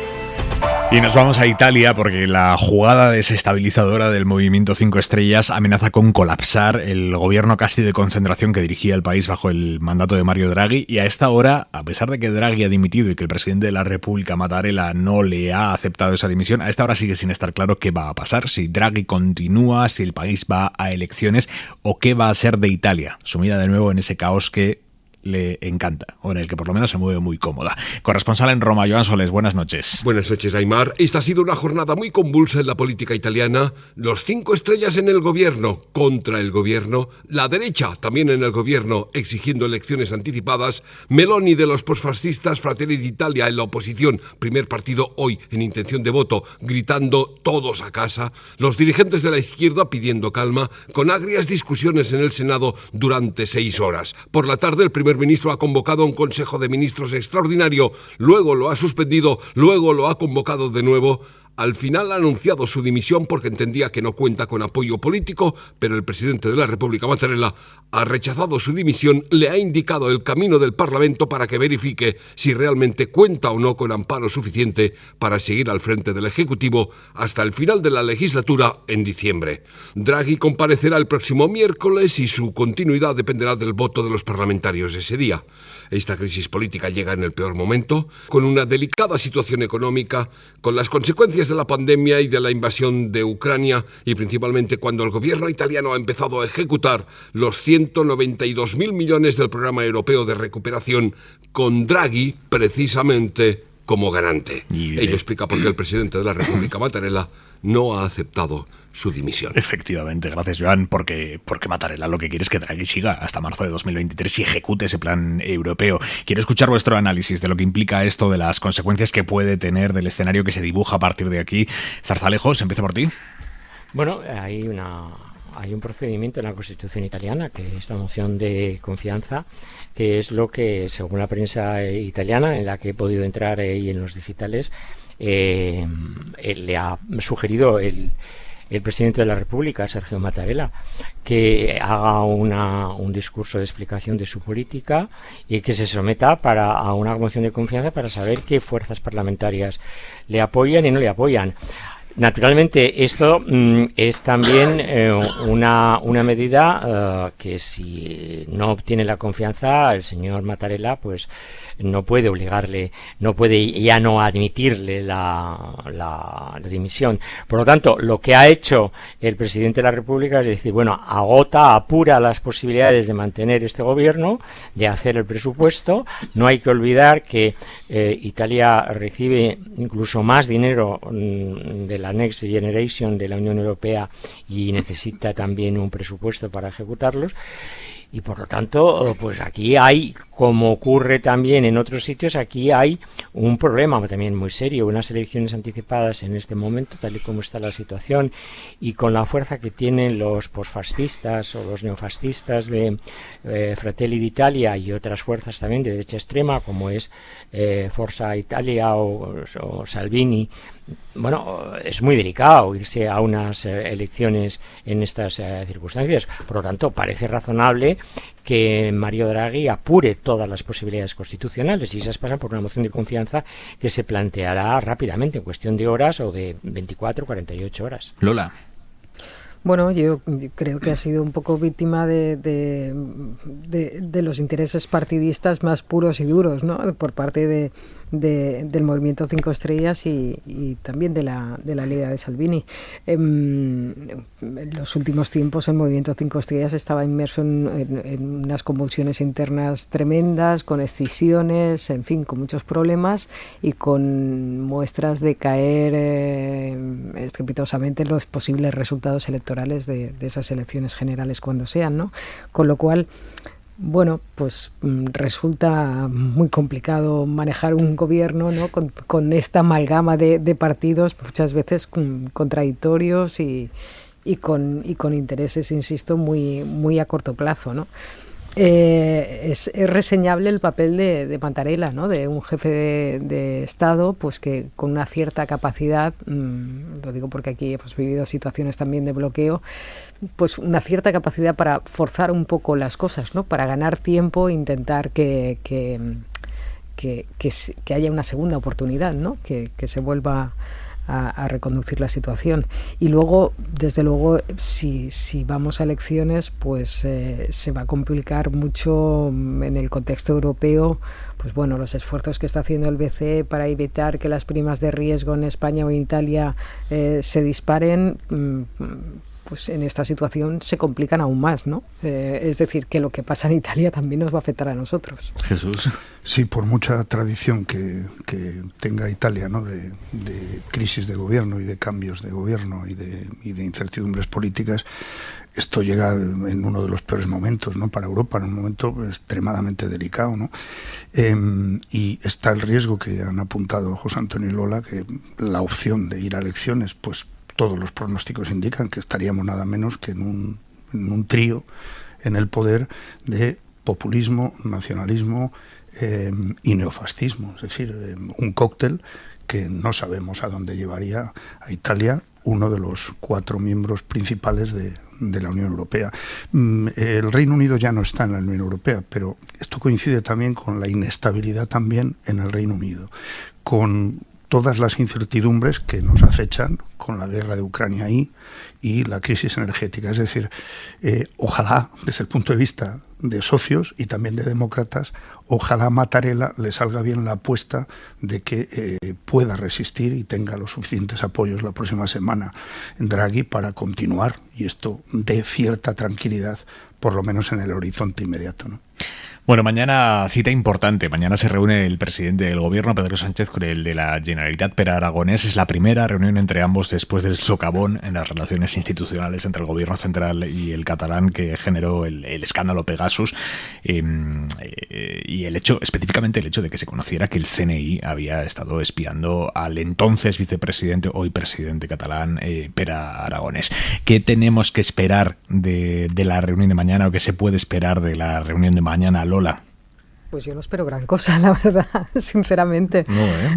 Y nos vamos a Italia porque la jugada desestabilizadora del movimiento 5 estrellas amenaza con colapsar el gobierno casi de concentración que dirigía el país bajo el mandato de Mario Draghi. Y a esta hora, a pesar de que Draghi ha dimitido y que el presidente de la República, Mattarella, no le ha aceptado esa dimisión, a esta hora sigue sin estar claro qué va a pasar, si Draghi continúa, si el país va a elecciones o qué va a ser de Italia, sumida de nuevo en ese caos que le encanta, o en el que por lo menos se mueve muy cómoda. Corresponsal en Roma, Joan Soles, buenas noches. Buenas noches, Aimar. Esta ha sido una jornada muy convulsa en la política italiana. Los 5 estrellas en el gobierno, contra el gobierno. La derecha, también en el gobierno, exigiendo elecciones anticipadas. Meloni de los posfascistas, Fratelli d'Italia en la oposición, primer partido hoy en intención de voto, gritando todos a casa. Los dirigentes de la izquierda pidiendo calma, con agrias discusiones en el Senado durante 6 horas. Por la tarde, el primer ministro ha convocado un Consejo de Ministros extraordinario, luego lo ha suspendido, luego lo ha convocado de nuevo. Al final ha anunciado su dimisión porque entendía que no cuenta con apoyo político, pero el presidente de la República, Mattarella, ha rechazado su dimisión, le ha indicado el camino del Parlamento para que verifique si realmente cuenta o no con amparo suficiente para seguir al frente del Ejecutivo hasta el final de la legislatura en diciembre. Draghi comparecerá el próximo miércoles y su continuidad dependerá del voto de los parlamentarios ese día. Esta crisis política llega en el peor momento, con una delicada situación económica, con las consecuencias de la pandemia y de la invasión de Ucrania, y principalmente cuando el gobierno italiano ha empezado a ejecutar los 192.000 millones del programa europeo de recuperación, con Draghi precisamente como garante. Ello explica por qué el presidente de la República, Mattarella, no ha aceptado su dimisión. Efectivamente, gracias, Joan, porque Mattarella lo que quiere es que Draghi siga hasta marzo de 2023 y ejecute ese plan europeo. Quiero escuchar vuestro análisis de lo que implica esto, de las consecuencias que puede tener, del escenario que se dibuja a partir de aquí. Zarzalejos, empiezo por ti. Bueno, hay un procedimiento en la Constitución italiana, que es la moción de confianza, que es lo que, según la prensa italiana, en la que he podido entrar y en los digitales, le ha sugerido el presidente de la República, Sergio Mattarella, que haga un discurso de explicación de su política y que se someta a una moción de confianza para saber qué fuerzas parlamentarias le apoyan y no le apoyan. Naturalmente, esto es también una medida que, si no obtiene la confianza, el señor Mattarella pues no puede obligarle, no puede ya no admitirle la dimisión. Por lo tanto, lo que ha hecho el presidente de la República es decir, bueno, apura las posibilidades de mantener este gobierno, de hacer el presupuesto. No hay que olvidar que Italia recibe incluso más dinero de la Next Generation de la Unión Europea y necesita también un presupuesto para ejecutarlos. Y por lo tanto, pues aquí hay, como ocurre también en otros sitios, aquí hay un problema también muy serio, unas elecciones anticipadas en este momento, tal y como está la situación, y con la fuerza que tienen los posfascistas o los neofascistas de Fratelli d'Italia y otras fuerzas también de derecha extrema, como es Forza Italia o Salvini. Bueno, es muy delicado irse a unas elecciones en estas circunstancias. Por lo tanto, parece razonable que Mario Draghi apure todas las posibilidades constitucionales, y esas pasan por una moción de confianza que se planteará rápidamente, en cuestión de horas o de 24 o 48 horas. Lola. Bueno, yo creo que ha sido un poco víctima de los intereses partidistas más puros y duros, ¿no? Por parte del Movimiento 5 Estrellas y también de la Liga de Salvini. En los últimos tiempos el Movimiento 5 Estrellas estaba inmerso en unas convulsiones internas tremendas, con escisiones, en fin, con muchos problemas y con muestras de caer estrepitosamente en los posibles resultados electorales de esas elecciones generales cuando sean, ¿no? Con lo cual, bueno, pues resulta muy complicado manejar un gobierno, ¿no? con esta amalgama de partidos muchas veces contradictorios y con intereses, insisto, muy a corto plazo, ¿no? Es reseñable el papel de Mattarella, ¿no? De un jefe de Estado, pues que con una cierta capacidad, lo digo porque aquí hemos vivido situaciones también de bloqueo, pues una cierta capacidad para forzar un poco las cosas, ¿no? Para ganar tiempo e intentar que haya una segunda oportunidad, ¿no? Que se vuelva a reconducir la situación. Y luego, desde luego, si vamos a elecciones, pues se va a complicar mucho en el contexto europeo. Pues bueno, los esfuerzos que está haciendo el BCE para evitar que las primas de riesgo en España o en Italia se disparen, pues en esta situación se complican aún más, ¿no? Es decir, que lo que pasa en Italia también nos va a afectar a nosotros. Jesús. Sí, por mucha tradición que tenga Italia, ¿no? de crisis de gobierno y de cambios de gobierno y de incertidumbres políticas, esto llega en uno de los peores momentos, ¿no? Para Europa, en un momento extremadamente delicado, ¿no? Y está el riesgo que han apuntado José Antonio y Lola, que la opción de ir a elecciones, pues todos los pronósticos indican que estaríamos nada menos que en un trío en el poder de populismo, nacionalismo y neofascismo. Es decir, un cóctel que no sabemos a dónde llevaría a Italia, uno de los 4 miembros principales de la Unión Europea. El Reino Unido ya no está en la Unión Europea, pero esto coincide también con la inestabilidad también en el Reino Unido, con todas las incertidumbres que nos acechan con la guerra de Ucrania ahí y la crisis energética. Es decir, ojalá, desde el punto de vista de socios y también de demócratas, ojalá a Mattarella le salga bien la apuesta de que pueda resistir y tenga los suficientes apoyos la próxima semana en Draghi para continuar, y esto dé cierta tranquilidad, por lo menos en el horizonte inmediato, ¿no? Bueno, mañana cita importante. Mañana se reúne el presidente del gobierno, Pedro Sánchez, con el de la Generalitat, Pere Aragonès. Es la primera reunión entre ambos después del socavón en las relaciones institucionales entre el gobierno central y el catalán que generó el escándalo Pegasus, y específicamente el hecho de que se conociera que el CNI había estado espiando al entonces vicepresidente, hoy presidente catalán, Pere Aragonès. ¿Qué tenemos que esperar de la reunión de mañana, o qué se puede esperar de la reunión de mañana, Lola? Pues yo no espero gran cosa, la verdad, sinceramente.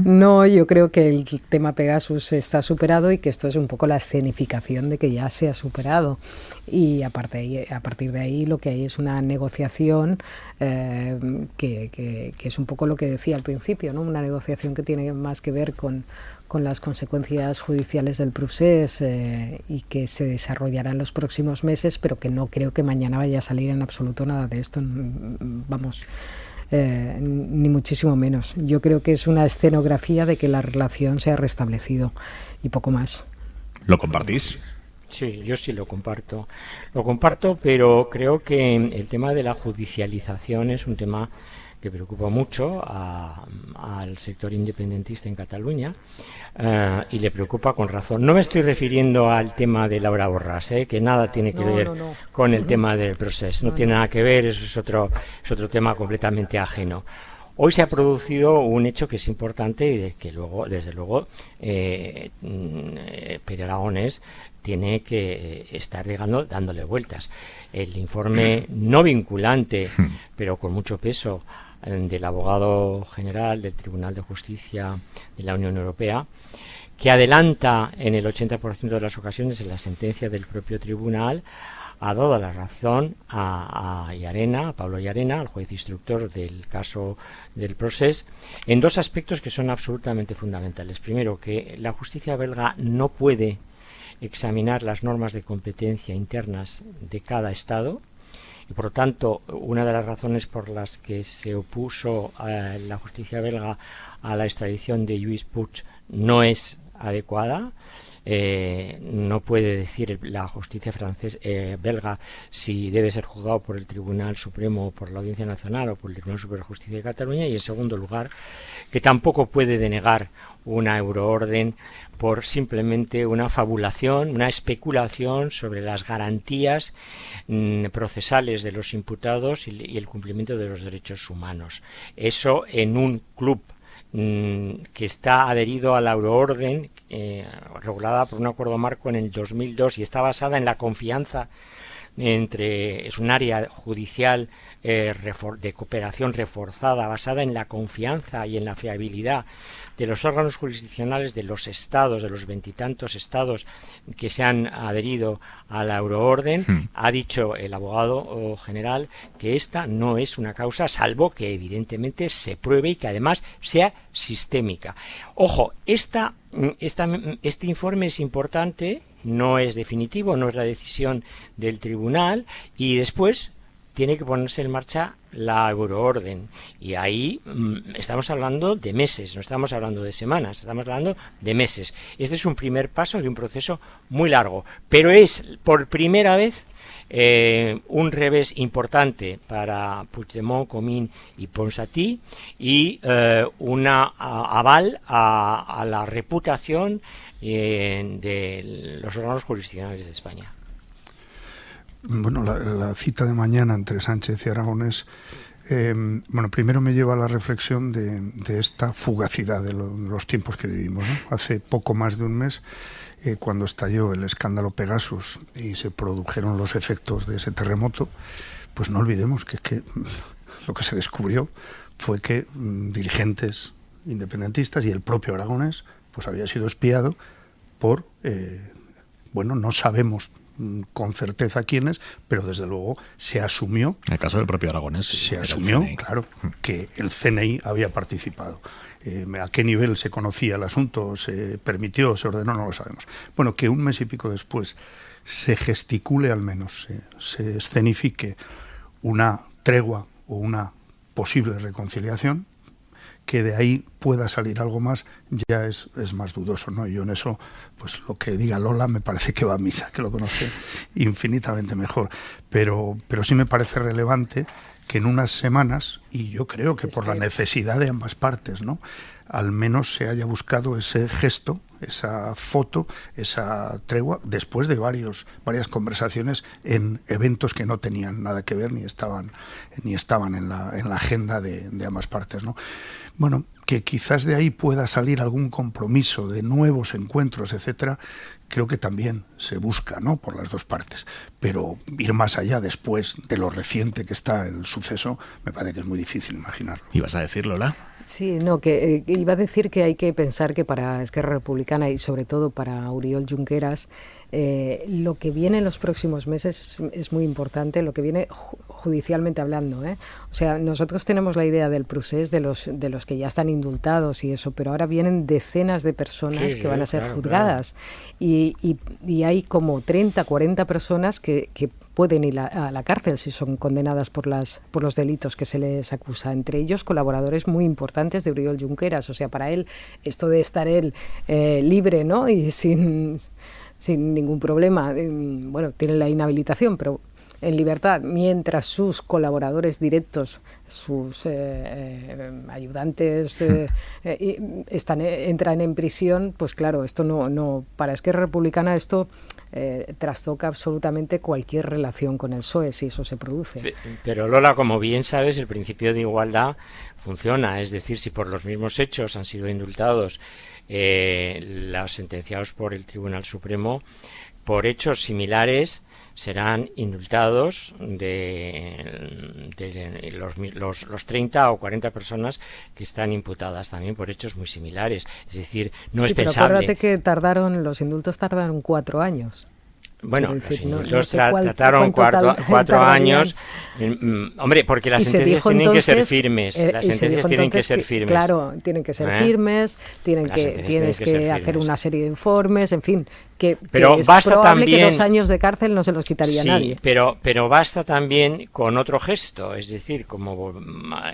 No, yo creo que el tema Pegasus está superado y que esto es un poco la escenificación de que ya se ha superado. Y a partir de ahí lo que hay es una negociación que es un poco lo que decía al principio, ¿no? Una negociación que tiene más que ver con las consecuencias judiciales del procés y que se desarrollará en los próximos meses, pero que no creo que mañana vaya a salir en absoluto nada de esto. Vamos, ni muchísimo menos. Yo creo que es una escenografía de que la relación se ha restablecido y poco más. ¿Lo compartís? Sí, yo sí lo comparto. Lo comparto, pero creo que el tema de la judicialización es un tema que preocupa mucho al sector independentista en Cataluña, y le preocupa con razón. No me estoy refiriendo al tema de Laura Borràs, que nada tiene que ver con el tema del proceso. No tiene nada que ver, eso es otro tema completamente ajeno. Hoy se ha producido un hecho que es importante y que luego, desde luego, Pere Aragonès tiene que estar dándole vueltas. El informe no vinculante, pero con mucho peso, del abogado general del Tribunal de Justicia de la Unión Europea, que adelanta en el 80% de las ocasiones en la sentencia del propio tribunal, ha dado la razón a Pablo Llarena, al juez instructor del caso del procés, en 2 aspectos que son absolutamente fundamentales. Primero, que la justicia belga no puede examinar las normas de competencia internas de cada Estado, y por lo tanto una de las razones por las que se opuso a la justicia belga a la extradición de Lluís Puig no es adecuada. No puede decir la justicia belga si debe ser juzgado por el Tribunal Supremo, por la Audiencia Nacional o por el Tribunal Superior de Justicia de Cataluña, y en segundo lugar que tampoco puede denegar una euroorden por simplemente una fabulación, una especulación sobre las garantías procesales de los imputados y el cumplimiento de los derechos humanos. Eso en un club que está adherido a la euroorden, regulada por un acuerdo marco en el 2002 y está basada en la confianza es un área judicial de cooperación reforzada, basada en la confianza y en la fiabilidad de los órganos jurisdiccionales de los estados, de los 20 y tantos estados que se han adherido a la euroorden. Ha dicho el abogado general que esta no es una causa, salvo que evidentemente se pruebe y que además sea sistémica. Ojo, este informe es importante, no es definitivo, no es la decisión del tribunal, y después tiene que ponerse en marcha la euroorden, y ahí estamos hablando de meses, no estamos hablando de semanas, estamos hablando de meses. Este es un primer paso de un proceso muy largo, pero es por primera vez un revés importante para Puigdemont, Comín y Ponsatí, y una aval a la reputación de los órganos jurisdiccionales de España. Bueno, la cita de mañana entre Sánchez y Aragonès, primero me lleva a la reflexión de esta fugacidad de los tiempos que vivimos, ¿no? Hace poco más de un mes, cuando estalló el escándalo Pegasus y se produjeron los efectos de ese terremoto, pues no olvidemos que lo que se descubrió fue que dirigentes independentistas, y el propio Aragonés pues había sido espiado por, no sabemos con certeza quiénes, pero desde luego se asumió... En el caso del propio Aragonés. Se asumió, claro, que el CNI había participado. A qué nivel se conocía el asunto, se permitió, se ordenó, no lo sabemos. Bueno, que un mes y pico después se gesticule al menos, se escenifique una tregua o una posible reconciliación, que de ahí pueda salir algo más, ya es más dudoso, ¿no? Yo en eso, pues lo que diga Lola me parece que va a misa, que lo conoce infinitamente mejor. Pero sí me parece relevante que en unas semanas, y yo creo que por la necesidad de ambas partes, ¿no?, al menos se haya buscado ese gesto, esa foto, esa tregua, después de varias conversaciones en eventos que no tenían nada que ver ni estaban en la agenda de ambas partes, ¿no? Bueno, que quizás de ahí pueda salir algún compromiso de nuevos encuentros, etcétera, creo que también se busca, ¿no?, por las dos partes. Pero ir más allá después de lo reciente que está el suceso, me parece que es muy difícil imaginarlo. ¿Ibas a decir, Lola? Sí, no, que iba a decir que hay que pensar que para Esquerra Republicana y sobre todo para Oriol Junqueras, lo que viene en los próximos meses es muy importante, lo que viene judicialmente hablando, ¿eh? O sea, nosotros tenemos la idea del procés de los que ya están indultados y eso, pero ahora vienen decenas de personas que van a ser juzgadas. Claro. Y hay como 30, 40 personas que pueden ir a la cárcel si son condenadas por los delitos que se les acusa, entre ellos colaboradores muy importantes de Oriol Junqueras. O sea, para él, esto de estar él libre, ¿no?, y sin ningún problema, tiene la inhabilitación, pero en libertad, mientras sus colaboradores directos, sus ayudantes entran en prisión, pues claro, esto no para Esquerra Republicana esto trastoca absolutamente cualquier relación con el PSOE si eso se produce. Pero Lola, como bien sabes, el principio de igualdad funciona, es decir, si por los mismos hechos han sido indultados los sentenciados por el Tribunal Supremo, por hechos similares serán indultados los 30 o 40 personas que están imputadas también por hechos muy similares. Es decir, no es pensable. Acuérdate que los indultos tardaron 4 años. Bueno, los indultos trataron 4 años. Hombre, porque las sentencias tienen que ser firmes. Las sentencias tienen que ser firmes. Claro, tienen que ser firmes, tienes que hacer una serie de informes, en fin. Pero es basta probable también, que 2 años de cárcel no se los quitaría a nadie. Pero basta también con otro gesto, es decir, como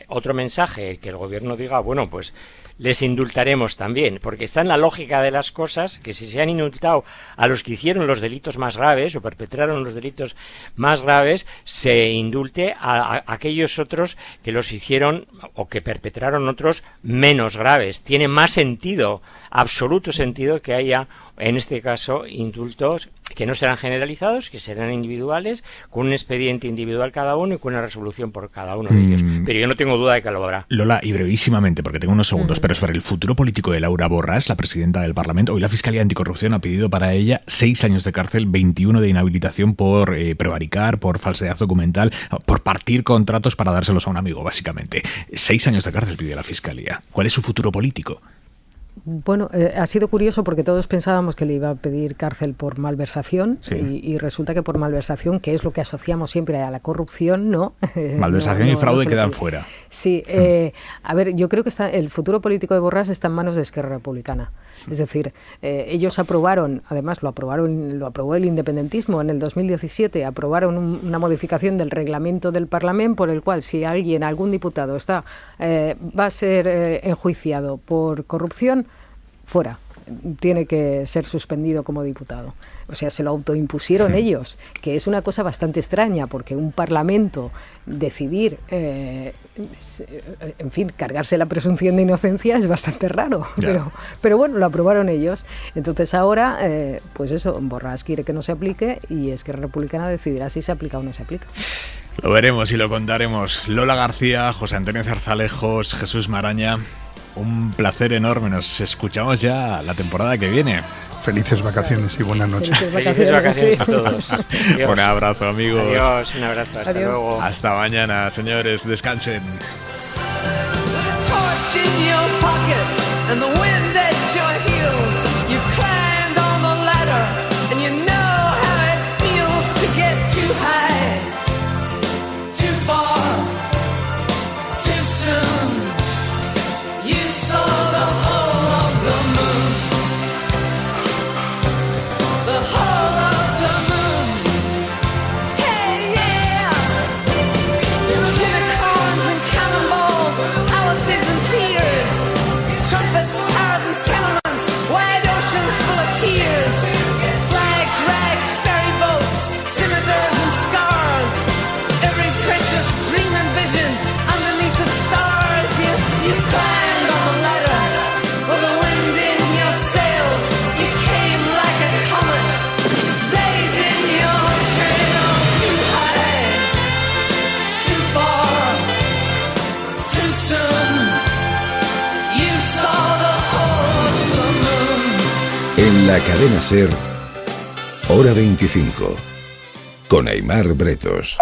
otro mensaje, que el gobierno diga, bueno, pues les indultaremos también, porque está en la lógica de las cosas que si se han indultado a los que hicieron los delitos más graves o perpetraron los delitos más graves, se indulte a aquellos otros que los hicieron o que perpetraron otros menos graves. Tiene más sentido, absoluto sentido, que haya en este caso indultos que no serán generalizados, que serán individuales, con un expediente individual cada uno y con una resolución por cada uno de ellos. Pero yo no tengo duda de que lo habrá. Lola, y brevísimamente, porque tengo unos segundos, pero sobre el futuro político de Laura Borràs, la presidenta del Parlamento, hoy la Fiscalía Anticorrupción ha pedido para ella 6 años de cárcel, 21 de inhabilitación por prevaricar, por falsedad documental, por partir contratos para dárselos a un amigo, básicamente. 6 años de cárcel pide la Fiscalía. ¿Cuál es su futuro político? Bueno, ha sido curioso porque todos pensábamos que le iba a pedir cárcel por malversación y resulta que por malversación, que es lo que asociamos siempre a la corrupción, ¿no? Malversación y fraude quedan fuera. Sí, a ver, yo creo que el futuro político de Borràs está en manos de Esquerra Republicana. Es decir, ellos aprobaron, además lo aprobó el independentismo en el 2017, aprobaron una modificación del reglamento del Parlamento por el cual si algún diputado va a ser enjuiciado por corrupción, fuera, tiene que ser suspendido como diputado. O sea, se lo autoimpusieron ellos, que es una cosa bastante extraña, porque un parlamento decidir, en fin, cargarse la presunción de inocencia es bastante raro, pero bueno, lo aprobaron ellos. Entonces ahora, pues eso, Borràs quiere que no se aplique y Esquerra Republicana decidirá si se aplica o no se aplica. Lo veremos y lo contaremos. Lola García, José Antonio Zarzalejos, Jesús Maraña, un placer enorme. Nos escuchamos ya la temporada que viene. Felices vacaciones y buenas noches. Felices vacaciones a todos. Un abrazo, amigos. Adiós, un abrazo. Hasta luego. Hasta mañana, señores. Descansen. En la cadena SER, Hora 25, con Aimar Bretos.